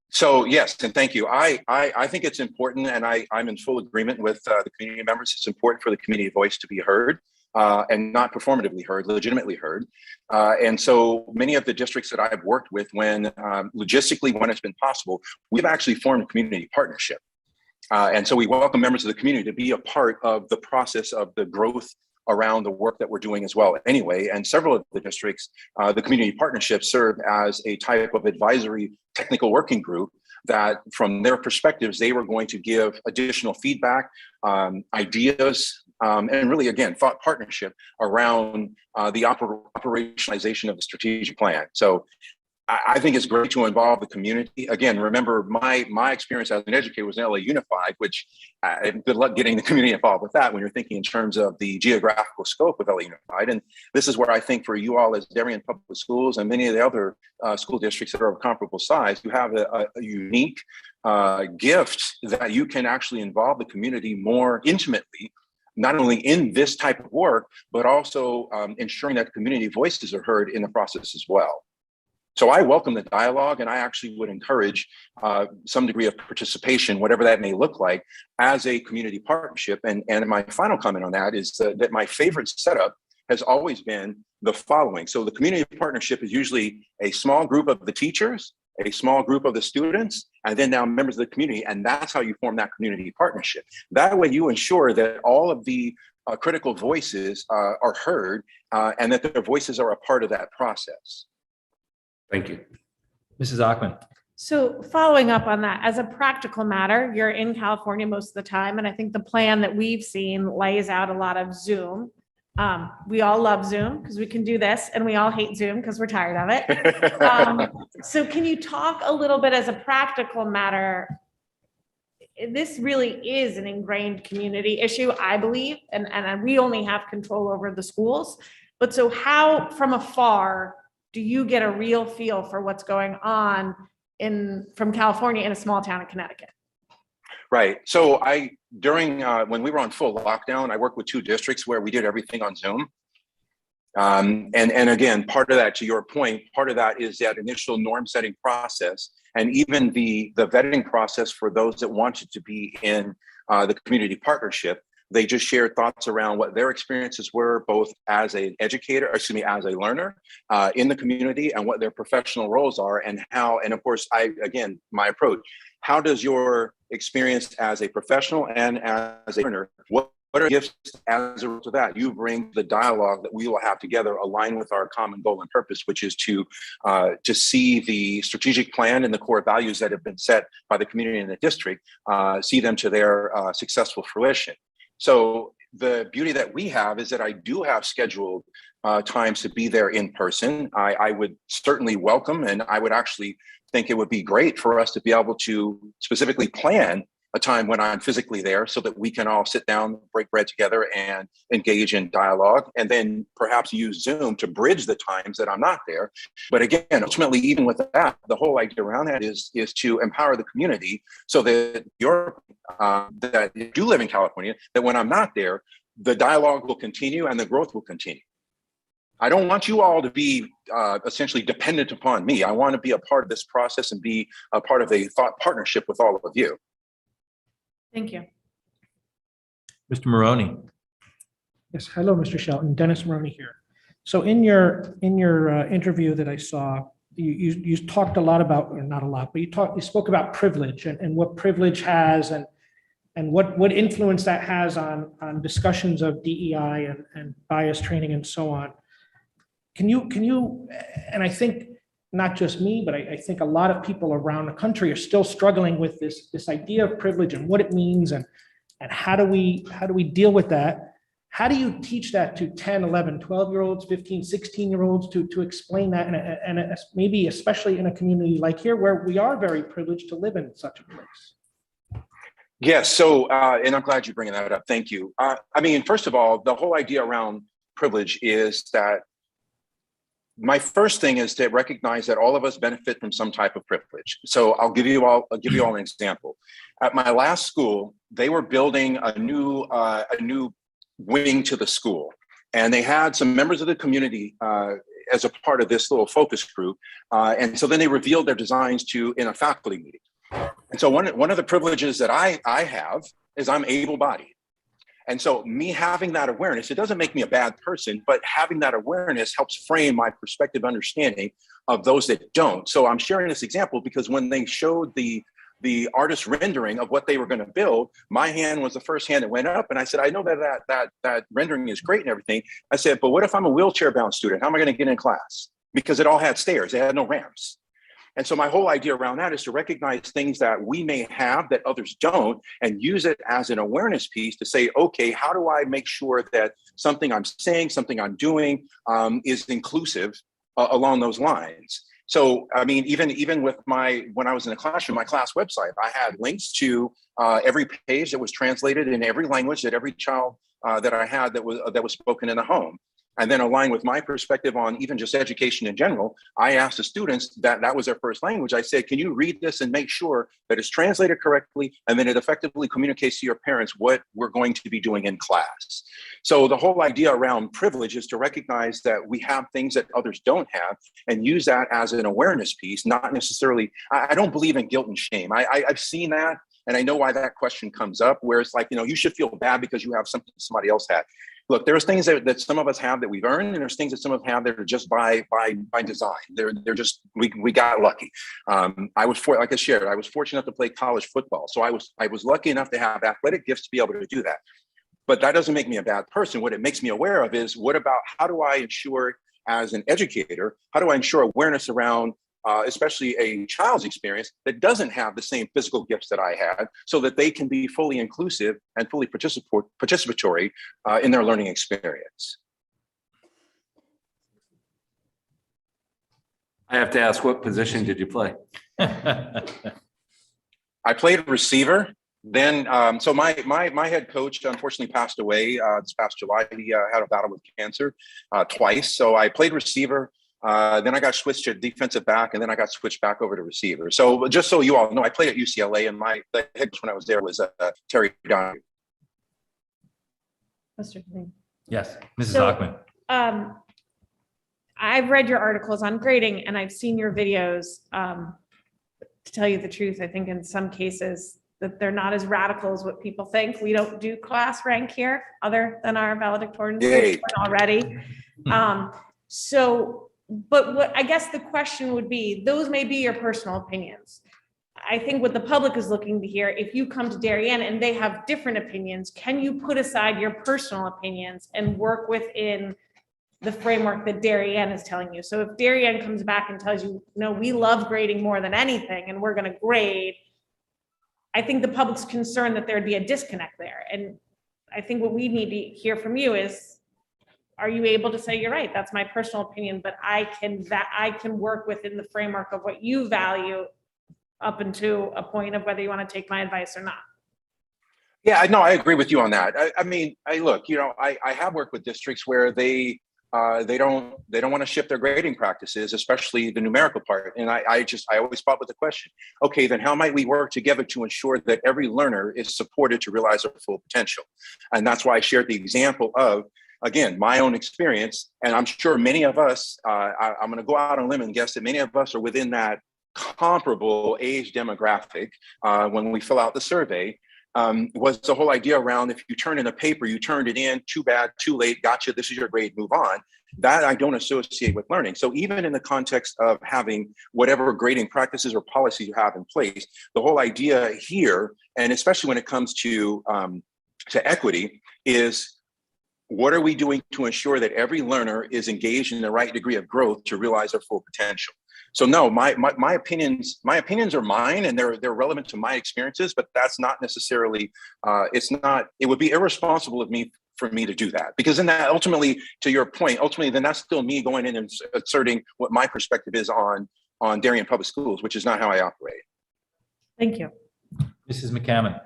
So yes, and thank you. I think it's important, and I'm in full agreement with the community members. It's important for the community voice to be heard and not performatively heard, legitimately heard. And so many of the districts that I've worked with, when logistically, when it's been possible, we've actually formed a community partnership. And so we welcome members of the community to be a part of the process of the growth around the work that we're doing as well anyway. And several of the districts, the community partnerships serve as a type of advisory technical working group that from their perspectives, they were going to give additional feedback, ideas, and really, again, thought partnership around the operationalization of the strategic plan. So I think it's great to involve the community. Again, remember my experience as an educator was in LA Unified, which good luck getting the community involved with that when you're thinking in terms of the geographical scope of LA Unified. And this is where I think for you all as Darien Public Schools and many of the other school districts that are of comparable size, you have a unique gift that you can actually involve the community more intimately, not only in this type of work, but also ensuring that community voices are heard in the process as well. So I welcome the dialogue, and I actually would encourage some degree of participation, whatever that may look like, as a community partnership. And my final comment on that is that my favorite setup has always been the following. So the community partnership is usually a small group of the teachers, a small group of the students, and then now members of the community. And that's how you form that community partnership. That way you ensure that all of the critical voices are heard and that their voices are a part of that process. Thank you. Mrs. Ackman. So following up on that, as a practical matter, you're in California most of the time, and I think the plan that we've seen lays out a lot of Zoom. We all love Zoom because we can do this, and we all hate Zoom because we're tired of it. So can you talk a little bit as a practical matter? This really is an ingrained community issue, I believe, and we only have control over the schools. But so how, from afar, do you get a real feel for what's going on from California in a small town in Connecticut? Right. So during when we were on full lockdown, I worked with 2 districts where we did everything on Zoom. And again, part of that, to your point, part of that is that initial norm setting process, and even the vetting process for those that wanted to be in the community partnership. They just shared thoughts around what their experiences were, both as an educator, as a learner in the community, and what their professional roles are, and how, and of course, my approach, how does your experience as a professional and as a learner, what are gifts as a result of that? You bring the dialogue that we will have together align with our common goal and purpose, which is to see the strategic plan and the core values that have been set by the community and the district, see them to their successful fruition. So the beauty that we have is that I do have scheduled times to be there in person. I would certainly welcome, and I would actually think it would be great for us to be able to specifically plan a time when I'm physically there so that we can all sit down, break bread together, and engage in dialogue, and then perhaps use Zoom to bridge the times that I'm not there. But again, ultimately, even with that, the whole idea around that is to empower the community so that that you do live in California, that when I'm not there, the dialogue will continue and the growth will continue. I don't want you all to be essentially dependent upon me. I want to be a part of this process and be a part of a thought partnership with all of you. Thank you. Mr. Maroney. Yes, hello, Mr. Shelton. Dennis Maroney here. So in your interview that I saw, you talked a lot about, or not a lot, but you spoke about privilege and what privilege has and what influence that has on discussions of DEI and bias training and so on. Can you, and I think not just me, but I think a lot of people around the country are still struggling with this idea of privilege and what it means and how do we deal with that? How do you teach that to 10, 11, 12-year-olds, 15, 16-year-olds to explain that and maybe especially in a community like here where we are very privileged to live in such a place? Yes, so, and I'm glad you're bringing that up. Thank you. I mean, first of all, the whole idea around privilege is that my first thing is to recognize that all of us benefit from some type of privilege. So I'll give you all an example. At my last school, they were building a new wing to the school, and they had some members of the community as a part of this little focus group. And so then they revealed their designs in a faculty meeting. And so one of the privileges that I have is I'm able-bodied. And so me having that awareness, it doesn't make me a bad person, but having that awareness helps frame my perspective understanding of those that don't. So I'm sharing this example because when they showed the artist rendering of what they were going to build, my hand was the first hand that went up. And I said, I know that rendering is great and everything. I said, but what if I'm a wheelchair bound student? How am I going to get in class? Because it all had stairs. It had no ramps. And so my whole idea around that is to recognize things that we may have that others don't and use it as an awareness piece to say, okay, how do I make sure that something I'm saying, something I'm doing is inclusive along those lines? So, I mean, even with when I was in the classroom, my class website, I had links to every page that was translated in every language that every child that I had that was spoken in the home. and then align with my perspective on even just education in general, I asked the students that was their first language. I said, can you read this and make sure that it's translated correctly and then it effectively communicates to your parents what we're going to be doing in class? So the whole idea around privilege is to recognize that we have things that others don't have and use that as an awareness piece, not necessarily, I don't believe in guilt and shame. I've seen that. And I know why that question comes up, where it's like, you should feel bad because you have something somebody else had. Look, there's things that some of us have that we've earned, and there's things that some of us have that are just by design. They're just, we got lucky. Like I shared, I was fortunate enough to play college football. So I was lucky enough to have athletic gifts to be able to do that. But that doesn't make me a bad person. What it makes me aware of is how do I ensure, as an educator, how do I ensure awareness around especially a child's experience that doesn't have the same physical gifts that I had, so that they can be fully inclusive and fully participatory in their learning experience. I have to ask, what position did you play? I played receiver. Then, so my head coach unfortunately passed away this past July. He had a battle with cancer twice. So I played receiver. Then I got switched to defensive back, and then I got switched back over to receiver. So just so you all know, I played at UCLA, and the head coach when I was there was Terry Donahue. Mr. Devine. Yes, Mrs. So, Ackman. I've read your articles on grading and I've seen your videos. To tell you the truth, I think in some cases that they're not as radical as what people think. We don't do class rank here other than our valedictorian already. But what I guess the question would be, those may be your personal opinions. I think what the public is looking to hear, if you come to Darien and they have different opinions, can you put aside your personal opinions and work within the framework that Darien is telling you? So if Darien comes back and tells you, no, we love grading more than anything and we're going to grade, I think the public's concerned that there'd be a disconnect there. And I think what we need to hear from you is, are you able to say, you're right, that's my personal opinion, but I can work within the framework of what you value up until a point of whether you want to take my advice or not? Yeah, no, I agree with you on that. I mean, look, I have worked with districts where they don't want to shift their grading practices, especially the numerical part. And I always fought with the question, okay, then how might we work together to ensure that every learner is supported to realize their full potential? And that's why I shared the example of, again, my own experience. And I'm sure many of us, I'm going to go out on a limb and guess that many of us are within that comparable age demographic when we fill out the survey. Was the whole idea around, if you turn in a paper, you turned it in, too bad, too late, gotcha, this is your grade, move on. That I don't associate with learning. So even in the context of having whatever grading practices or policies you have in place, the whole idea here, and especially when it comes to equity, is what are we doing to ensure that every learner is engaged in the right degree of growth to realize their full potential? So no, my opinions are mine, and they're relevant to my experiences, but that's not necessarily, it would be irresponsible for me to do that, because then that ultimately, to your point, then that's still me going in and asserting what my perspective is on Darien Public Schools, which is not how I operate. Thank you. Mrs. McCammon.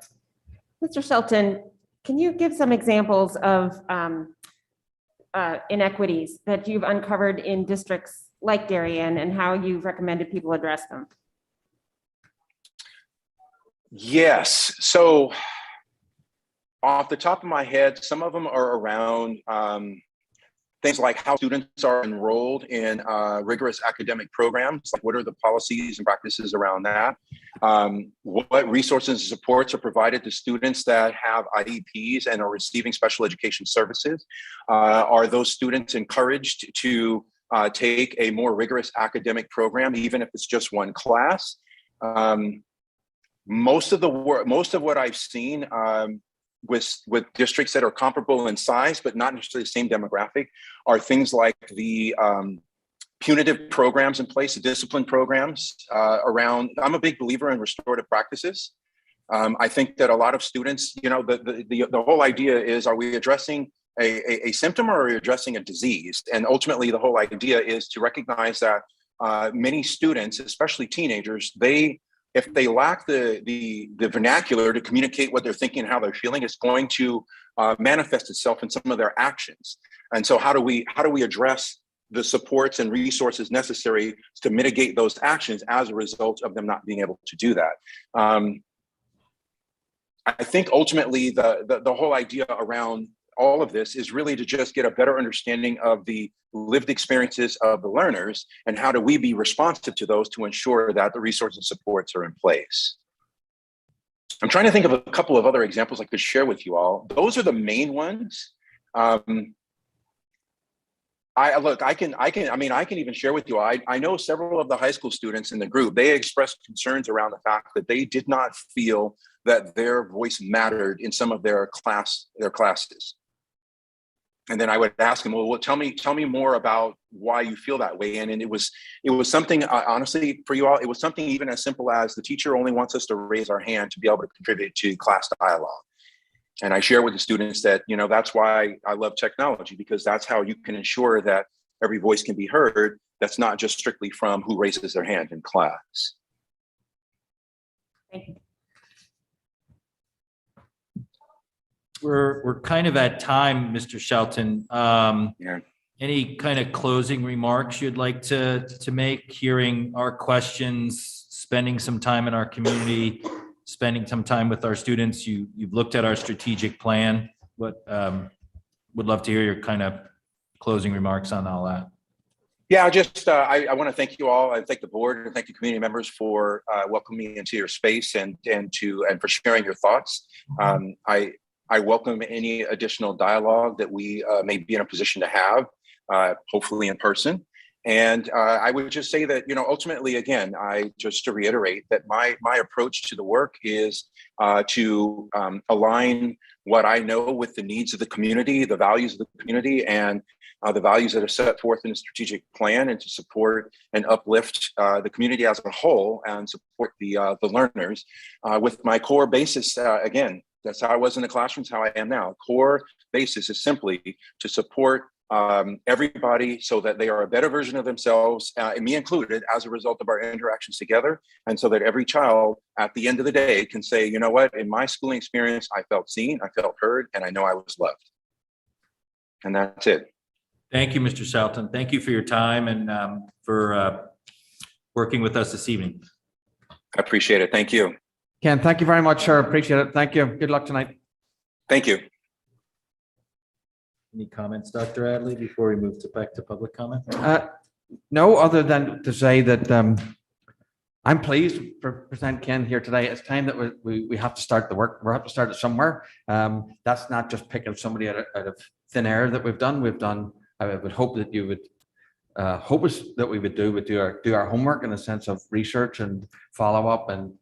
Mr. Shelton, can you give some examples of inequities that you've uncovered in districts like Darien and how you've recommended people address them? Yes. So off the top of my head, some of them are around things like how students are enrolled in rigorous academic programs. Like, what are the policies and practices around that? What resources and supports are provided to students that have IEPs and are receiving special education services? Are those students encouraged to take a more rigorous academic program, even if it's just one class? Most of what I've seen with districts that are comparable in size, but not necessarily the same demographic, are things like the punitive programs in place, the discipline programs around. I'm a big believer in restorative practices. I think that a lot of students, the whole idea is, are we addressing a symptom or are we addressing a disease? And ultimately, the whole idea is to recognize that many students, especially teenagers, they if they lack the vernacular to communicate what they're thinking, how they're feeling, it's going to manifest itself in some of their actions. And so how do we address the supports and resources necessary to mitigate those actions as a result of them not being able to do that? I think ultimately the whole idea around all of this is really to just get a better understanding of the lived experiences of the learners and how do we be responsive to those to ensure that the resources and supports are in place. I'm trying to think of a couple of other examples I could share with you all. Those are the main ones. I can even share with you, I know several of the high school students in the group, they expressed concerns around the fact that they did not feel that their voice mattered in some of their classes. And then I would ask them, well, tell me more about why you feel that way. And it was something, honestly, for you all, it was something even as simple as the teacher only wants us to raise our hand to be able to contribute to class dialogue. And I share with the students that, that's why I love technology, because that's how you can ensure that every voice can be heard. That's not just strictly from who raises their hand in class. Thank you. We're kind of at time, Mr. Shelton. Yeah. Any kind of closing remarks you'd like to make, hearing our questions, spending some time in our community, spending some time with our students? You've looked at our strategic plan, but would love to hear your kind of closing remarks on all that. Yeah, I want to thank you all. I thank the board and thank the community members for welcoming me into your space and for sharing your thoughts. I welcome any additional dialogue that we may be in a position to have, hopefully in person. And I would just say that, ultimately, again, just to reiterate that my approach to the work is to align what I know with the needs of the community, the values of the community, and the values that are set forth in the strategic plan, and to support and uplift the community as a whole and support the learners with my core basis. Again, that's how I was in the classrooms, how I am now. Core basis is simply to support everybody so that they are a better version of themselves, and me included, as a result of our interactions together. And so that every child at the end of the day can say, you know what, in my schooling experience, I felt seen, I felt heard, and I know I was loved. And that's it. Thank you, Mr. Shelton. Thank you for your time and for working with us this evening. I appreciate it. Thank you. Ken, thank you very much, sir. Appreciate it. Thank you. Good luck tonight. Thank you. Any comments, Dr. Adley, before we move back to public comment? No, other than to say that I'm pleased to present Ken here today. It's time that we have to start the work. We have to start it somewhere. That's not just picking somebody out of thin air that we've done. I would hope that you would hope us that we would do our homework in a sense of research and follow up and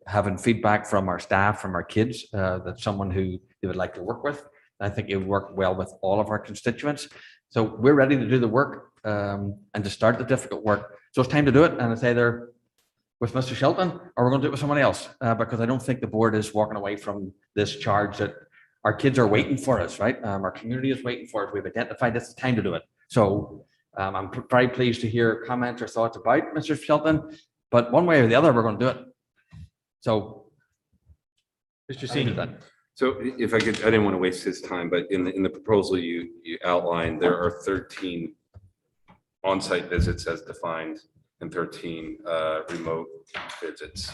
having feedback from our staff, from our kids, that's someone who they would like to work with. I think it would work well with all of our constituents. So we're ready to do the work and to start the difficult work. So it's time to do it. And it's either with Mr. Shelton or we're going to do it with someone else, because I don't think the board is walking away from this charge that our kids are waiting for us, right? Our community is waiting for us. We've identified this is time to do it. So I'm very pleased to hear comments or thoughts about Mr. Shelton, but one way or the other, we're going to do it. So, Mr. Senior. So if I could, I didn't want to waste his time, but in the proposal you outlined, there are 13 on-site visits as defined and 13 remote visits.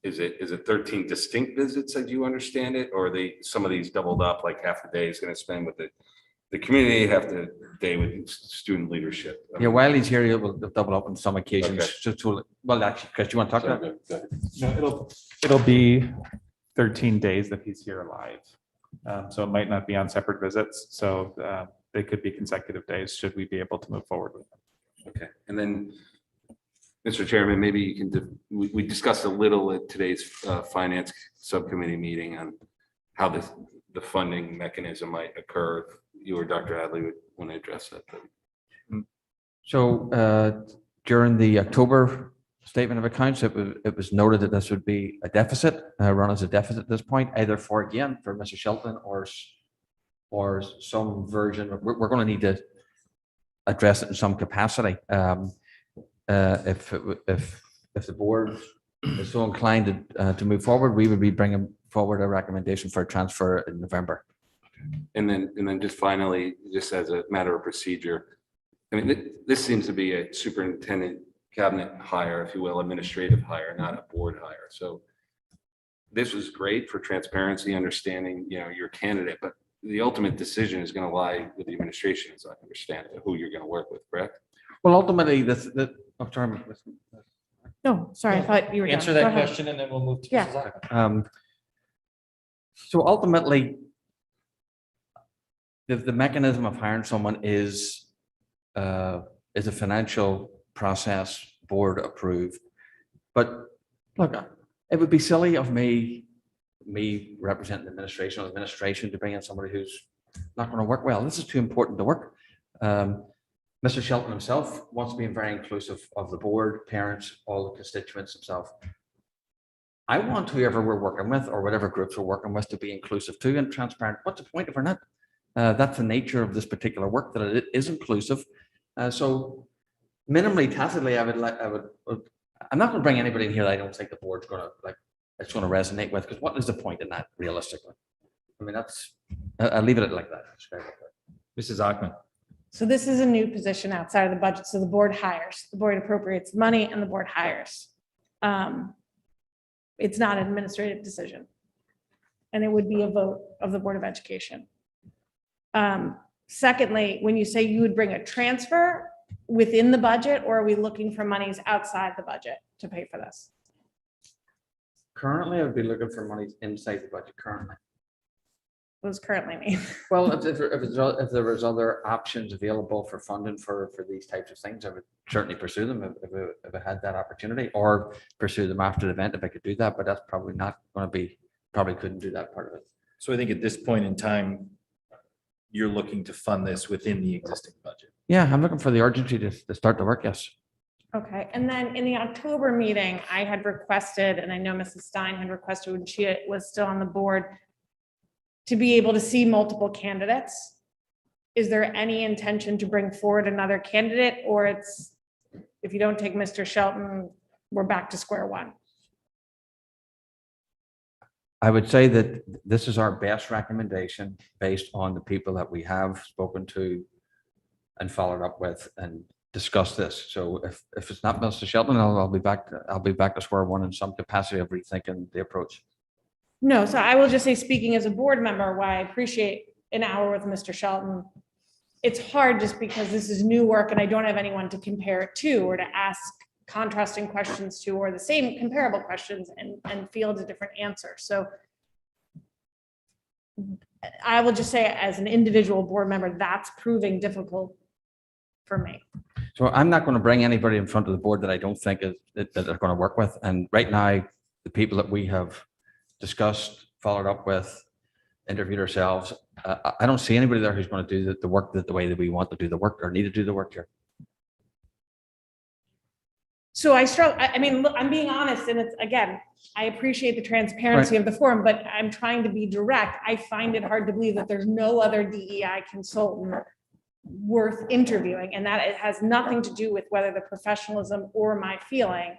Is it 13 distinct visits as you understand it, or are some of these doubled up, like half the day is going to spend with the community, half the day with student leadership? yeah, while he's here, he'll double up on some occasions. Okay. Well, actually, Chris, do you want to talk about it? No, it'll be 13 days that he's here live. So it might not be on separate visits. So they could be consecutive days should we be able to move forward with them. Okay. And then, Mr. Chairman, maybe you can, we discussed a little at today's finance subcommittee meeting on how the funding mechanism might occur. You or Dr. Adley would want to address that. So during the October statement of accounts, it was noted that this would be a deficit, run as a deficit at this point, either for Mr. Shelton or some version. We're going to need to address it in some capacity. If if the board is so inclined to move forward, we would be bringing forward a recommendation for a transfer in November. And then just finally, just as a matter of procedure, I mean, this seems to be a superintendent cabinet hire, if you will, administrative hire, not a board hire. So this was great for transparency, understanding, your candidate, but the ultimate decision is going to lie with the administration, as I understand it, who you're going to work with, correct? Well, ultimately, I'm sorry. No, sorry, I thought you were done. Answer Go that ahead. question and then we'll move to Yeah. Mrs. Ackman. So ultimately, the mechanism of hiring someone is a financial process, board approved. But look, it would be silly of me representing the administration to bring in somebody who's not going to work well. This is too important to work. Mr. Shelton himself wants to be very inclusive of the board, parents, all the constituents himself. I want whoever we're working with or whatever groups we're working with to be inclusive too and transparent. What's the point if we're not? That's the nature of this particular work, that it is inclusive. So minimally, tacitly, I'm not going to bring anybody in here that I don't think the board's going to it's going to resonate with, because what is the point in that realistically? I mean, I'll leave it like that. Mrs. Ackman. So this is a new position outside of the budget. So the board hires, the board appropriates money and the board hires. It's not an administrative decision. And it would be a vote of the Board of Education. Secondly, when you say you would bring a transfer within the budget, or are we looking for monies outside the budget to pay for this? Currently, I would be looking for money inside the budget currently. What does currently mean? Well, if there was other options available for funding for these types of things, I would certainly pursue them if I had that opportunity, or pursue them after the event if I could do that. But that's probably not going to be, probably couldn't do that part of it. So I think at this point in time, you're looking to fund this within the existing budget. Yeah, I'm looking for the urgency to start the work, yes. Okay, and then in the October meeting, I had requested, and I know Mrs. Stein had requested when she was still on the board, to be able to see multiple candidates. Is there any intention to bring forward another candidate, or it's, if you don't take Mr. Shelton, we're back to square one? I would say that this is our best recommendation based on the people that we have spoken to and followed up with and discussed this. So if it's not Mr. Shelton, I'll be back to square one in some capacity of rethinking the approach. No, so I will just say, speaking as a board member, why I appreciate an hour with Mr. Shelton. It's hard just because this is new work and I don't have anyone to compare it to, or to ask contrasting questions to, or the same comparable questions and field a different answer. So I will just say, as an individual board member, that's proving difficult for me. So I'm not going to bring anybody in front of the board that I don't think that they're going to work with. And right now, the people that we have discussed, followed up with, interviewed ourselves, I don't see anybody there who's going to do the work the way that we want to do the work or need to do the work here. So I struggle, I mean, look, I'm being honest, and it's, again, I appreciate the transparency of the forum, but I'm trying to be direct. I find it hard to believe that there's no other DEI consultant worth interviewing, and that it has nothing to do with whether the professionalism or my feeling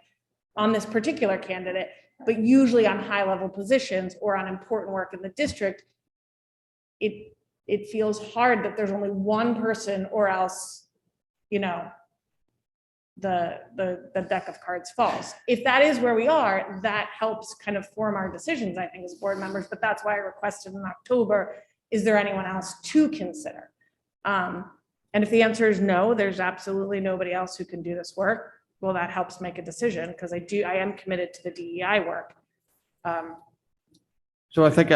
on this particular candidate, but usually on high-level positions or on important work in the district, it feels hard that there's only one person, or else, you know, the deck of cards falls. If that is where we are, that helps kind of form our decisions, I think, as board members, but that's why I requested in October, is there anyone else to consider? And if the answer is no, there's absolutely nobody else who can do this work, well, that helps make a decision, because I am committed to the DEI work. So I think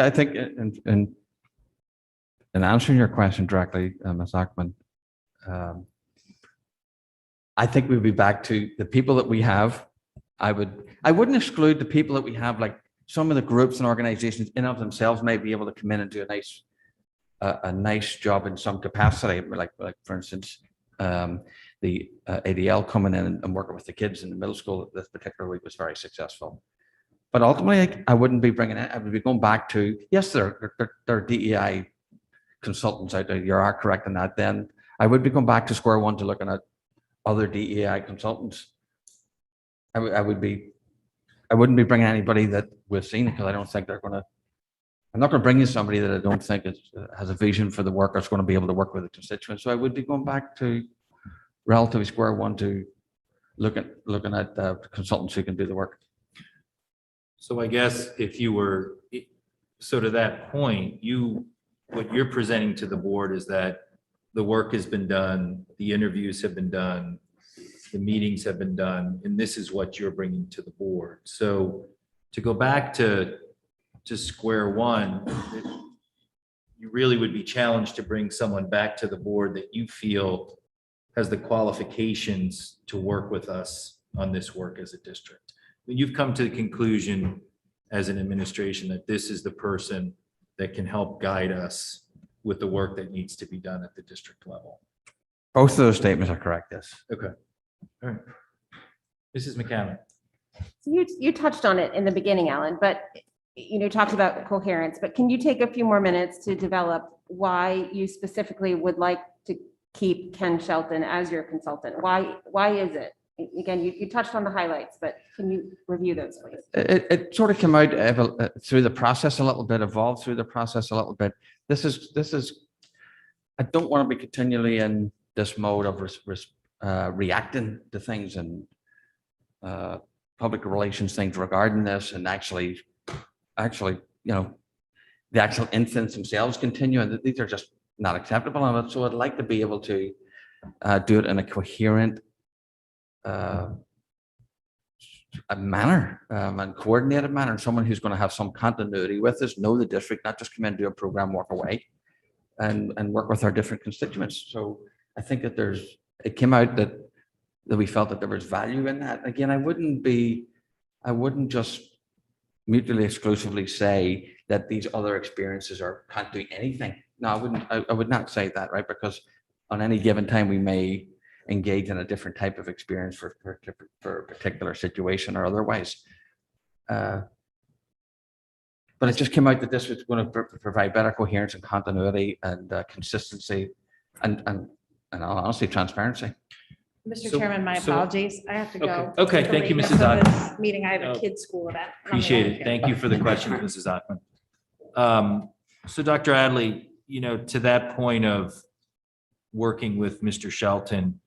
in answering your question directly, Ms. Ackman, I think we'll be back to the people that we have. I wouldn't exclude the people that we have, like some of the groups and organizations in of themselves may be able to come in and do a nice job in some capacity, like for instance, the ADL coming in and working with the kids in the middle school this particular week was very successful. But ultimately, I wouldn't be bringing it. I would be going back to, yes, there are DEI consultants out there. You are correct in that. Then I would be going back to square one to looking at other DEI consultants I wouldn't be bringing anybody that we've seen because I don't think they're going to, I'm not going to bring you somebody that I don't think has a vision for the work or is going to be able to work with the constituents. So I would be going back to relatively square one to looking at consultants who can do the work. So I guess if you were, so to that point, what you're presenting to the board is that the work has been done, the interviews have been done, the meetings have been done, and this is what you're bringing to the board. So to go back to square one, you really would be challenged to bring someone back to the board that you feel has the qualifications to work with us on this work as a district. You've come to the conclusion as an administration that this is the person that can help guide us with the work that needs to be done at the district level. Both of those statements are correct, yes. Okay. All right. Mrs. McCammon. So you touched on it in the beginning, Alan, but talked about coherence, but can you take a few more minutes to develop why you specifically would like to keep Ken Shelton as your consultant? Why is it? Again, you touched on the highlights, but can you review those, please? It sort of came out through the process a little bit, evolved through the process a little bit. This is, I don't want to be continually in this mode of reacting to things and public relations things regarding this, and actually, the actual incidents themselves continue, and these are just not acceptable. And so I'd like to be able to do it in a coherent a manner and coordinated manner, and someone who's going to have some continuity with us, know the district, not just come in, do a program, walk away, and work with our different constituents. So I think that it came out that we felt that there was value in that. Again, I wouldn't just mutually exclusively say that these other experiences can't do anything. No, I would not say that, right? Because on any given time we may engage in a different type of experience for a particular situation or otherwise. But it just came out that this was going to provide better coherence and continuity and consistency and honestly, transparency. Mr. So- Chairman, my so- apologies. I have to go. Okay, to the thank you, lateness Mrs. of Ockman. this Meeting, I have a Oh, kid's school event. Appreciate it. Thank you for the question, Mrs. Ockman. So Dr. Adley, to that point of working with Mr. Shelton,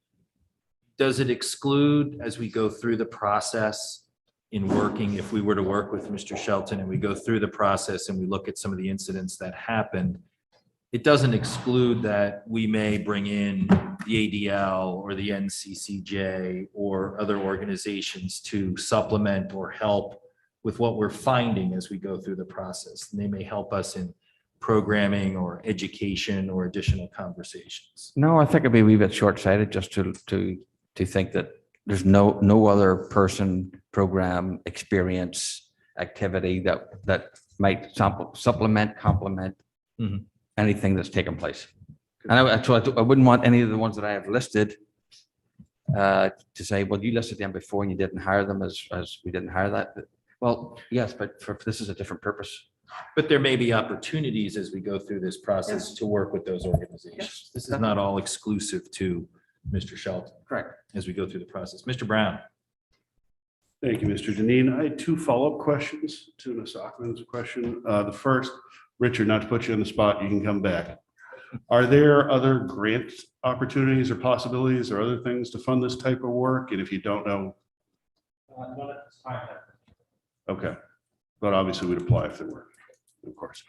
does it exclude, as we go through the process in working, if we were to work with Mr. Shelton and we go through the process and we look at some of the incidents that happened, it doesn't exclude that we may bring in the ADL or the NCCJ or other organizations to supplement or help with what we're finding as we go through the process. And they may help us in programming or education or additional conversations. No, I think it'd be a wee bit short-sighted just to think that there's no other person, program, experience, activity that might supplement, complement anything that's taken place. And I wouldn't want any of the ones that I have listed to say, well, you listed them before and you didn't hire them as we didn't hire that. Well, yes, but this is a different purpose. But there may be opportunities as we go through this process to work with those organizations. This is not all exclusive to Mr. Shelton. Correct. As we go through the process. Mr. Brown. Thank you, Mr. Deneen. I had two follow-up questions to Ms. Ockman's question. The first, Richard, not to put you on the spot, you can come back. Are there other grant opportunities or possibilities or other things to fund this type of work? And if you don't know, okay, but obviously we'd apply if there were, of course.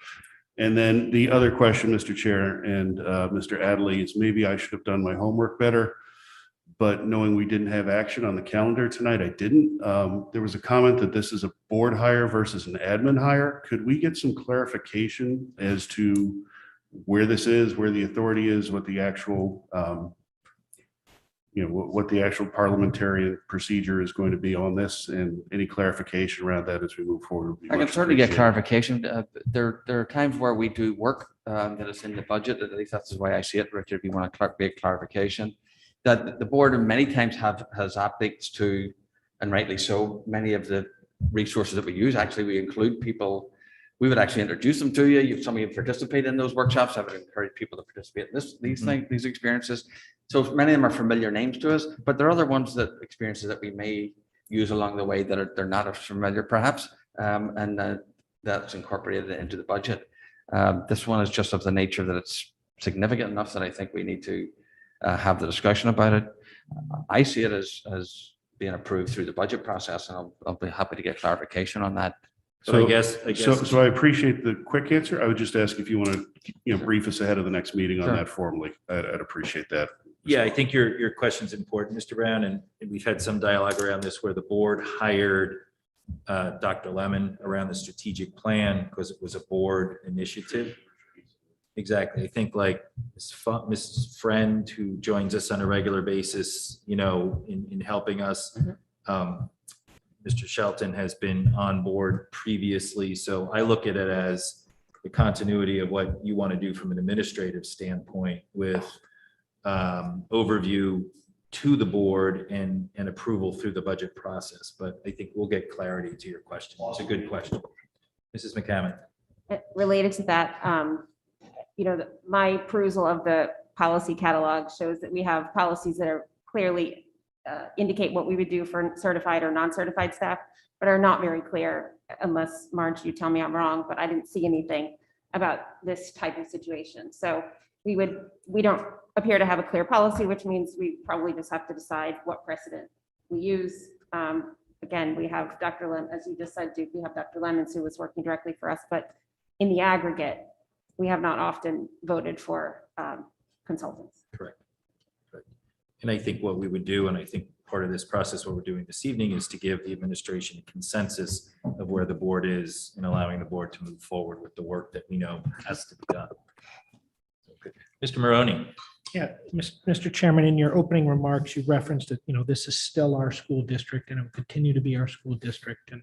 And then the other question, Mr. Chair and Mr. Adley, is maybe I should have done my homework better, but knowing we didn't have action on the calendar tonight, I didn't. There was a comment that this is a board hire versus an admin hire. Could we get some clarification as to where this is, where the authority is, what the actual, what the actual parliamentary procedure is going to be on this, and any clarification around that as we move forward? would be I can much certainly get appreciated. clarification. There are times where we do work that is in the budget, at least that's the way I see it, Richard, if you want to get clarification. That the board many times has updates to, and rightly so, many of the resources that we use. Actually, we include people, we would actually introduce them to you. Some of you participate in those workshops. I would encourage people to participate in these things, these experiences. So many of them are familiar names to us, but there are other ones experiences that we may use along the way that they're not as familiar perhaps, and that's incorporated into the budget. This one is just of the nature that it's significant enough that I think we need to have the discussion about it. I see it as being approved through the budget process, and I'll be happy to get clarification on that. So So I appreciate the quick answer. I would just ask if you want to, brief us ahead of the next meeting on Sure. that formally. I'd appreciate that. Yeah, I think your question's important, Mr. Brown, and we've had some dialogue around this where the board hired Dr. Lemon around the strategic plan because it was a board initiative. Exactly. I think like Ms. Friend, who joins us on a regular basis, in helping us. Mr. Shelton has been on board previously, so I look at it as the continuity of what you want to do from an administrative standpoint with overview to the board and approval through the budget process. But I think we'll get clarity to your question. It's a good question. Mrs. McCammon. Related to that, my perusal of the policy catalog shows that we have policies that are clearly indicate what we would do for certified or non-certified staff, but are not very clear unless, Marge, you tell me I'm wrong, but I didn't see anything about this type of situation. So we don't appear to have a clear policy, which means we probably just have to decide what precedent we use. Again, we have Dr. Lemon, as you just said, Duke, we have Dr. Lemons who was working directly for us, but in the aggregate, we have not often voted for consultants. Correct. And I think what we would do, and I think part of this process, what we're doing this evening, is to give the administration a consensus of where the board is and allowing the board to move forward with the work that we know has to be done. Okay. Mr. Maroney. Yeah, Mr. Chairman, in your opening remarks, you referenced that, this is still our school district and it will continue to be our school district. And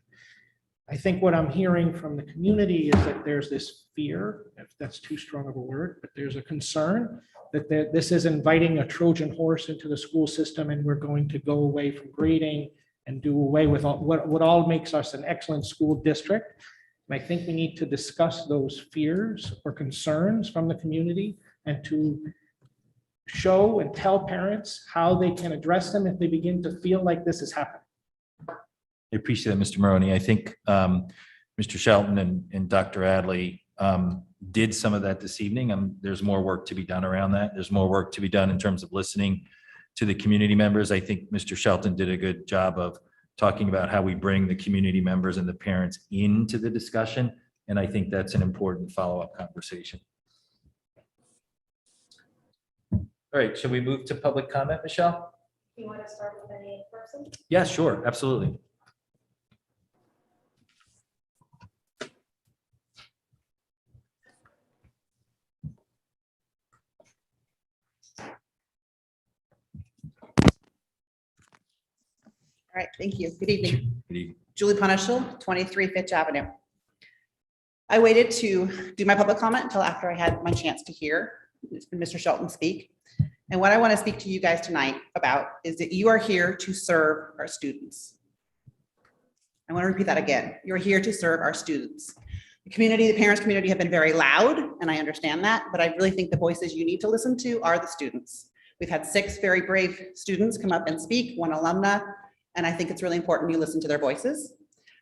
I think what I'm hearing from the community is that there's this fear, if that's too strong of a word, but there's a concern that this is inviting a Trojan horse into the school system and we're going to go away from grading and do away with what all makes us an excellent school district. And I think we need to discuss those fears or concerns from the community and to show and tell parents how they can address them if they begin to feel like this is happening. I appreciate that, Mr. Maroney. I think Mr. Shelton and Dr. Adley did some of that this evening. There's more work to be done around that. There's more work to be done in terms of listening to the community members. I think Mr. Shelton did a good job of talking about how we bring the community members and the parents into the discussion. And I think that's an important follow-up conversation. All right, shall we move to public comment, Michelle? Do you want to start with any person? Yeah, sure, absolutely. All right, thank you. Good evening. Good evening. Julie Punishel, 23 Fitch Avenue. I waited to do my public comment until after I had my chance to hear Mr. Shelton speak. And what I want to speak to you guys tonight about is that you are here to serve our students. I want to repeat that again. You're here to serve our students. The community, the parents community have been very loud, and I understand that, but I really think the voices you need to listen to are the students. We've had 6 very brave students come up and speak, 1 alumna, and I think it's really important you listen to their voices.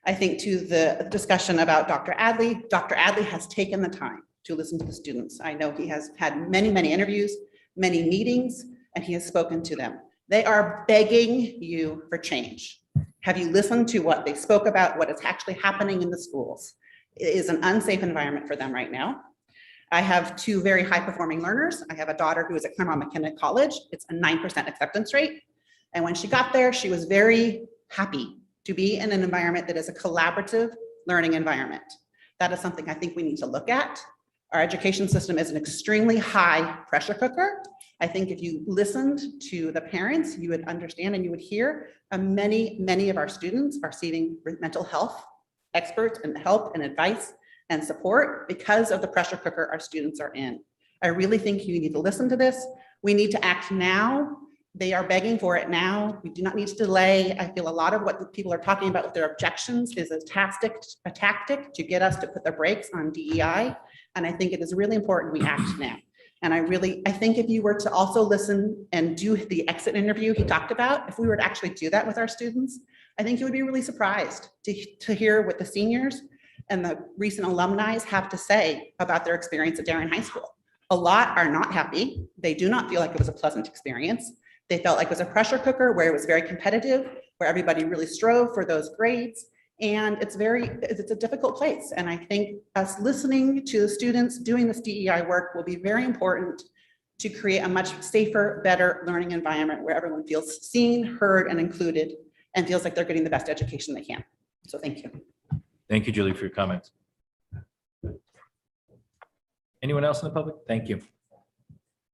I think to the discussion about Dr. Adley has taken the time to listen to the students. I know he has had many, many interviews, many meetings, and he has spoken to them. They are begging you for change. Have you listened to what they spoke about, what is actually happening in the schools? It is an unsafe environment for them right now. I have 2 very high-performing learners. I have a daughter who is at Claremont McKenna College. It's a 9% acceptance rate. And when she got there, she was very happy to be in an environment that is a collaborative learning environment. That is something I think we need to look at. Our education system is an extremely high pressure cooker. I think if you listened to the parents, you would understand and you would hear many of our students are receiving mental health experts and help and advice and support because of the pressure cooker our students are in. I really think you need to listen to this. We need to act now. They are begging for it now. We do not need to delay. I feel a lot of what the people are talking about with their objections is a tactic to get us to put the brakes on DEI. And I think it is really important we act now. And I think if you were to also listen and do the exit interview he talked about, if we were to actually do that with our students, I think you would be really surprised to hear what the seniors and the recent alumni have to say about their experience at Darien High School. A lot are not happy. They do not feel like it was a pleasant experience. They felt like it was a pressure cooker where it was very competitive, where everybody really strove for those grades. And it's a difficult place. And I think us listening to the students doing this DEI work will be very important to create a much safer, better learning environment where everyone feels seen, heard, and included, and feels like they're getting the best education they can. So thank you. Thank you, Julie, for your comments. Anyone else in the public? Thank you.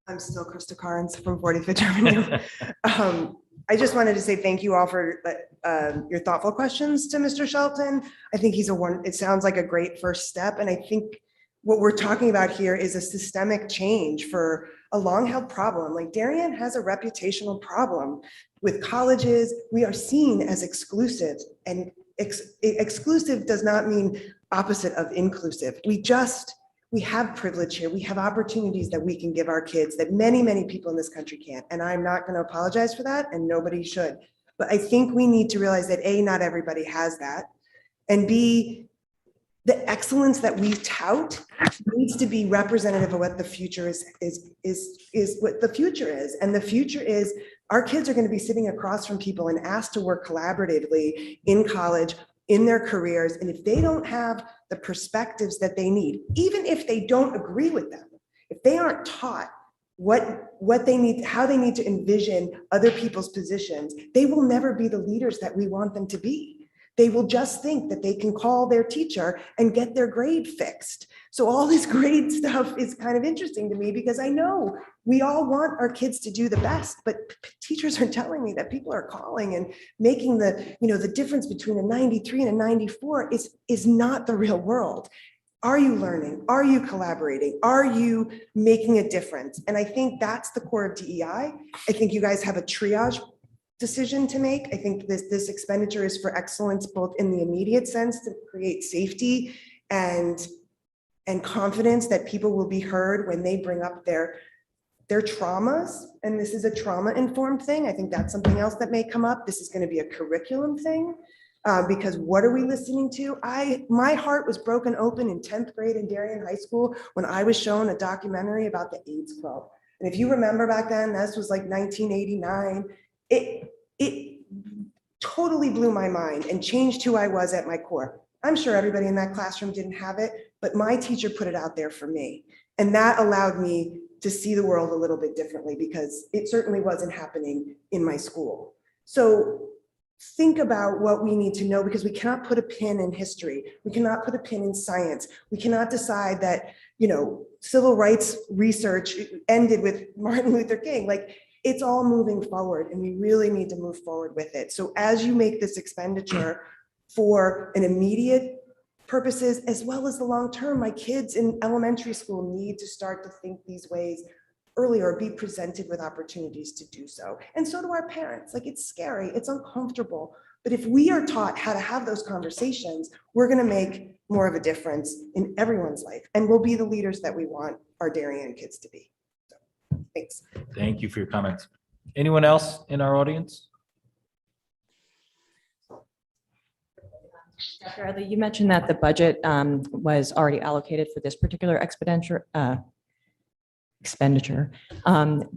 I'm still Krista Carnes from 45th Avenue. I just wanted to say thank you all for your thoughtful questions to Mr. Shelton. I think it sounds like a great first step. And I think what we're talking about here is a systemic change for a long-held problem. Like Darien has a reputational problem with colleges. We are seen as exclusive, and exclusive does not mean opposite of inclusive. We have privilege here. We have opportunities that we can give our kids that many, many people in this country can't. And I'm not going to apologize for that, and nobody should. But I think we need to realize that A, not everybody has that, and B, the excellence that we tout needs to be representative of what the future is what the future is. And the future is our kids are going to be sitting across from people and asked to work collaboratively in college, in their careers. And if they don't have the perspectives that they need, even if they don't agree with them, if they aren't taught what they need, how they need to envision other people's positions, they will never be the leaders that we want them to be. They will just think that they can call their teacher and get their grade fixed. So all this grade stuff is kind of interesting to me because I know we all want our kids to do the best, but teachers are telling me that people are calling and making the difference between a 93 and a 94 is not the real world. Are you learning? Are you collaborating? Are you making a difference? And I think that's the core of DEI. I think you guys have a triage decision to make. I think this expenditure is for excellence, both in the immediate sense to create safety and confidence that people will be heard when they bring up their traumas. And this is a trauma-informed thing. I think that's something else that may come up. This is going to be a curriculum thing. Because what are we listening to? My heart was broken open in 10th grade in Darien High School when I was shown a documentary about the AIDS Club. And if you remember back then, this was like 1989. It totally blew my mind and changed who I was at my core. I'm sure everybody in that classroom didn't have it, but my teacher put it out there for me. And that allowed me to see the world a little bit differently because it certainly wasn't happening in my school. So think about what we need to know because we cannot put a pin in history. We cannot put a pin in science. We cannot decide that, civil rights research ended with Martin Luther King. Like, it's all moving forward and we really need to move forward with it. So as you make this expenditure for an immediate purposes, as well as the long-term, my kids in elementary school need to start to think these ways earlier, be presented with opportunities to do so. And so do our parents. Like, it's scary, it's uncomfortable. But if we are taught how to have those conversations, we're gonna make more of a difference in everyone's life. And we'll be the leaders that we want our Darien kids to be. Thanks. Thank you for your comments. Anyone else in our audience? Dr. Adley, you mentioned that the budget was already allocated for this particular expenditure,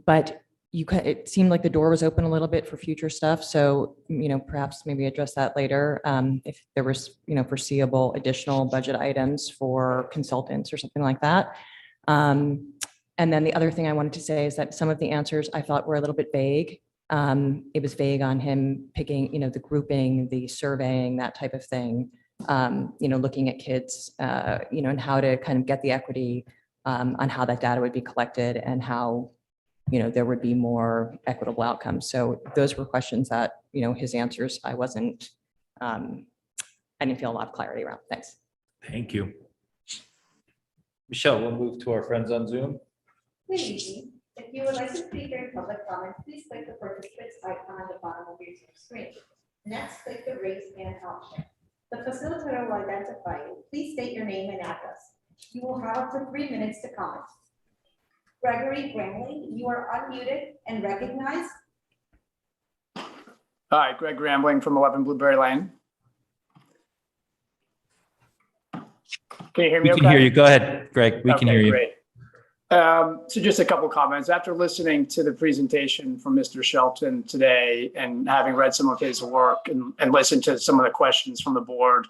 but it seemed like the door was open a little bit for future stuff. So, perhaps maybe address that later if there was, foreseeable additional budget items for consultants or something like that. And then the other thing I wanted to say is that some of the answers I thought were a little bit vague. It was vague on him picking, the grouping, the surveying, that type of thing. Looking at kids, and how to kind of get the equity on how that data would be collected and how, there would be more equitable outcomes. So those were questions that, his answers, I didn't feel a lot of clarity around. Thanks. Thank you. Michelle, we'll move to our friends on Zoom. Good evening. If you would like to speak during public comment, please click the participants icon at the bottom of your Zoom screen. Next, click the raise hand option. The facilitator will identify you. Please state your name and address. You will have up to 3 minutes to comment. Gregory Bramley, you are unmuted and recognized. Hi, Greg Rambling from 11 Blueberry Lane. Can you hear me We okay? can hear you. Go ahead, Greg. We can Okay, hear you. Great. So just a couple comments. After listening to the presentation from Mr. Shelton today and having read some of his work and listened to some of the questions from the board,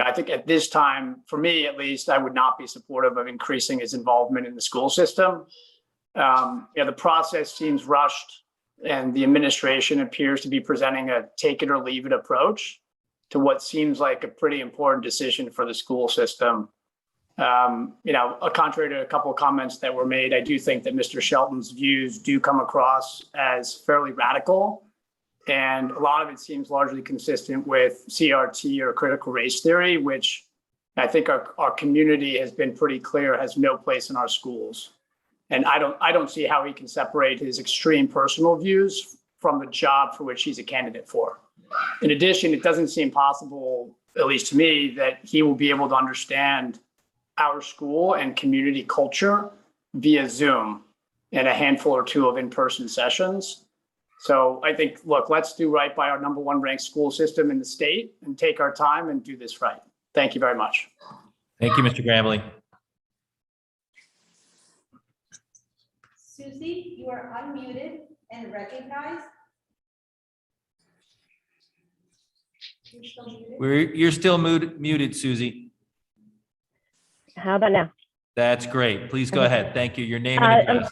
I think at this time, for me at least, I would not be supportive of increasing his involvement in the school system. The process seems rushed, and the administration appears to be presenting a take it or leave it approach to what seems like a pretty important decision for the school system. Contrary to a couple of comments that were made, I do think that Mr. Shelton's views do come across as fairly radical. And a lot of it seems largely consistent with CRT or critical race theory, which I think our community has been pretty clear has no place in our schools. And I don't see how he can separate his extreme personal views from the job for which he's a candidate for. In addition, it doesn't seem possible, at least to me, that he will be able to understand our school and community culture via Zoom and a handful or two of in-person sessions. So I think, look, let's do right by our #1 ranked school system in the state and take our time and do this right. Thank you very much. Thank you, Mr. Grambling. Susie, you are unmuted and recognized. You're still muted. You're still muted, Susie. How about now? That's great. Please go Okay. ahead. Thank you. Your name I'm and address.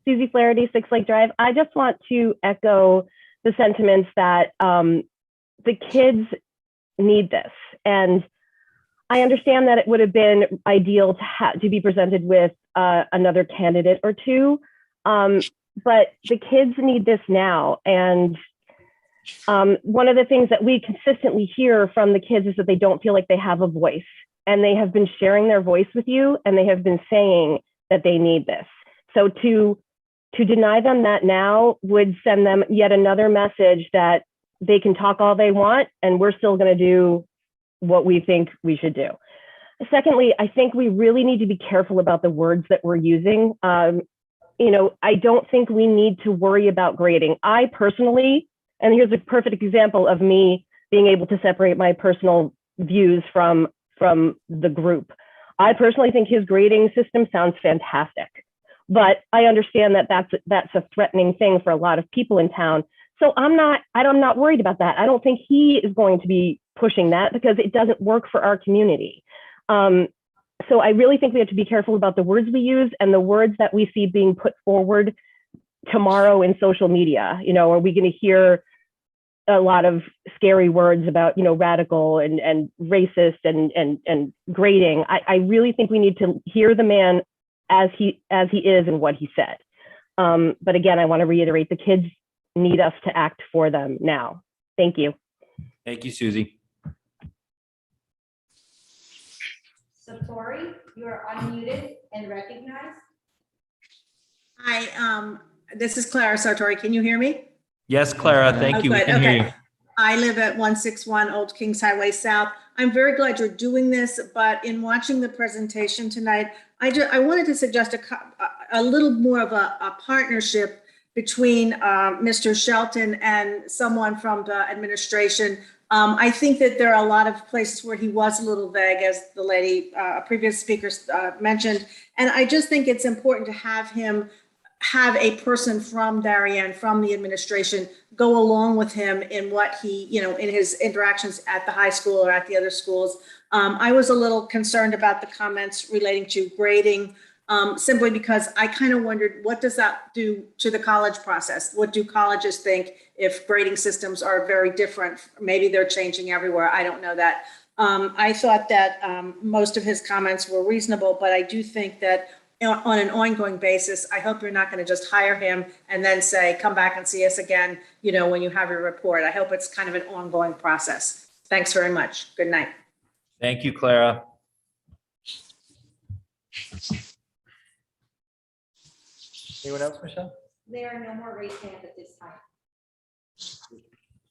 Susie Flaherty, 6 Lake Drive. I just want to echo the sentiments that the kids need this. And I understand that it would have been ideal to be presented with another candidate or two, but the kids need this now. And one of the things that we consistently hear from the kids is that they don't feel like they have a voice. And they have been sharing their voice with you, and they have been saying that they need this. So to deny them that now would send them yet another message that they can talk all they want, and we're still going to do what we think we should do. Secondly, I think we really need to be careful about the words that we're using. I don't think we need to worry about grading. I personally, and here's a perfect example of me being able to separate my personal views from the group. I personally think his grading system sounds fantastic, but I understand that that's a threatening thing for a lot of people in town. So I'm not worried about that. I don't think he is going to be pushing that because it doesn't work for our community. So I really think we have to be careful about the words we use and the words that we see being put forward tomorrow in social media. Are we going to hear a lot of scary words about, radical and racist and grading? I really think we need to hear the man as he is and what he said. But again, I want to reiterate, the kids need us to act for them now. Thank you. Thank you, Susie. Satori, you are unmuted and recognized. Hi, this is Clara Sartori. Can you hear me? Yes, Clara, thank you. We good. can hear you. I live at 161 Old Kings Highway South. I'm very glad you're doing this, but in watching the presentation tonight, I wanted to suggest a little more of a partnership between Mr. Shelton and someone from the administration. I think that there are a lot of places where he was a little vague, as the lady, previous speakers mentioned. And I just think it's important to have a person from Darien, from the administration, go along with him in what he, in his interactions at the high school or at the other schools. I was a little concerned about the comments relating to grading, simply because I kind of wondered, what does that do to the college process? What do colleges think if grading systems are very different? Maybe they're changing everywhere. I don't know that. I thought that most of his comments were reasonable, but I do think that on an ongoing basis, I hope you're not going to just hire him and then say, come back and see us again, when you have your report. I hope it's kind of an ongoing process. Thanks very much. Good night. Thank you, Clara. Anyone else, Michelle? There are no more raised hands at this time.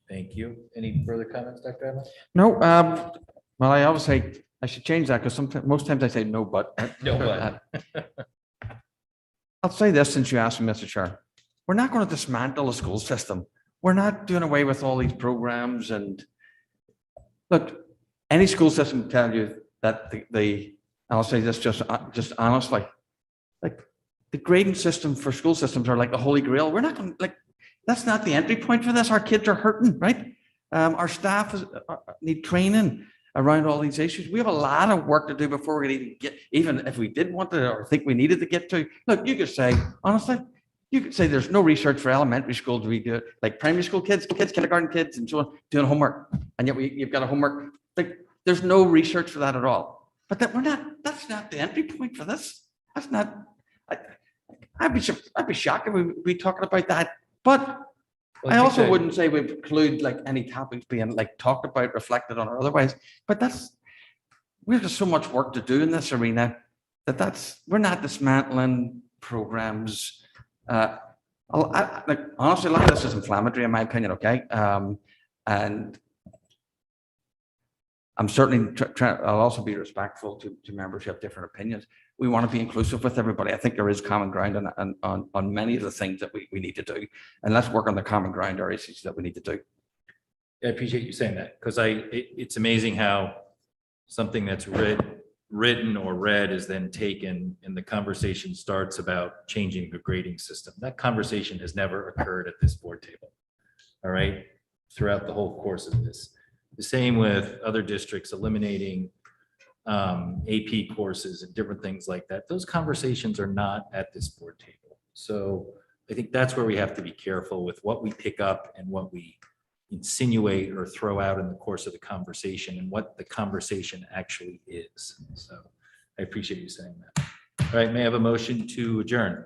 Thank you. Any further comments, Dr. Adams? No, well, I always say, I should change that because most times I say no, but. No, but. I'll say this since you asked me, Mr. Chair. We're not going to dismantle the school system. we're not doing away with all these programs. And look, any school system can tell you that I'll say this just honestly, like the grading system for school systems are like the holy grail. We're not going to that's not the entry point for this. Our kids are hurting, right? Our staff need training around all these issues. We have a lot of work to do before we even get, even if we did want to or think we needed to get to. Look, you could say, honestly, you could say there's no research for elementary school to be good, like primary school kids, kindergarten kids, and so on, doing homework. And yet you've got a homework. There's no research for that at all. But that's not the entry point for this. That's not, I'd be shocked if we talking about that. But I also wouldn't say we include like any topics being like talked about, reflected on, or otherwise. But we have so much work to do in this arena we're not dismantling programs. Honestly, a lot of this is inflammatory in my opinion. Okay, and I'm certainly I'll also be respectful to members who have different opinions. We want to be inclusive with everybody. I think there is common ground on many of the things that we need to do, and let's work on the common ground or issues that we need to do. I appreciate you saying that, because it's amazing how something that's written or read is then taken and the conversation starts about changing the grading system. That conversation has never occurred at this board table. All right, throughout the whole course of this. The same with other districts eliminating AP courses and different things like that. Those conversations are not at this board table. So I think that's where we have to be careful with what we pick up and what we insinuate or throw out in the course of the conversation and what the conversation actually is. So I appreciate you saying that. All right, may I have a motion to adjourn?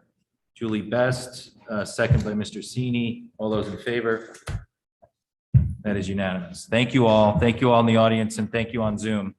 Julie Best, second by Mr. Sini. All those in favor? That is unanimous. Thank you all. Thank you all in the audience, and thank you on Zoom.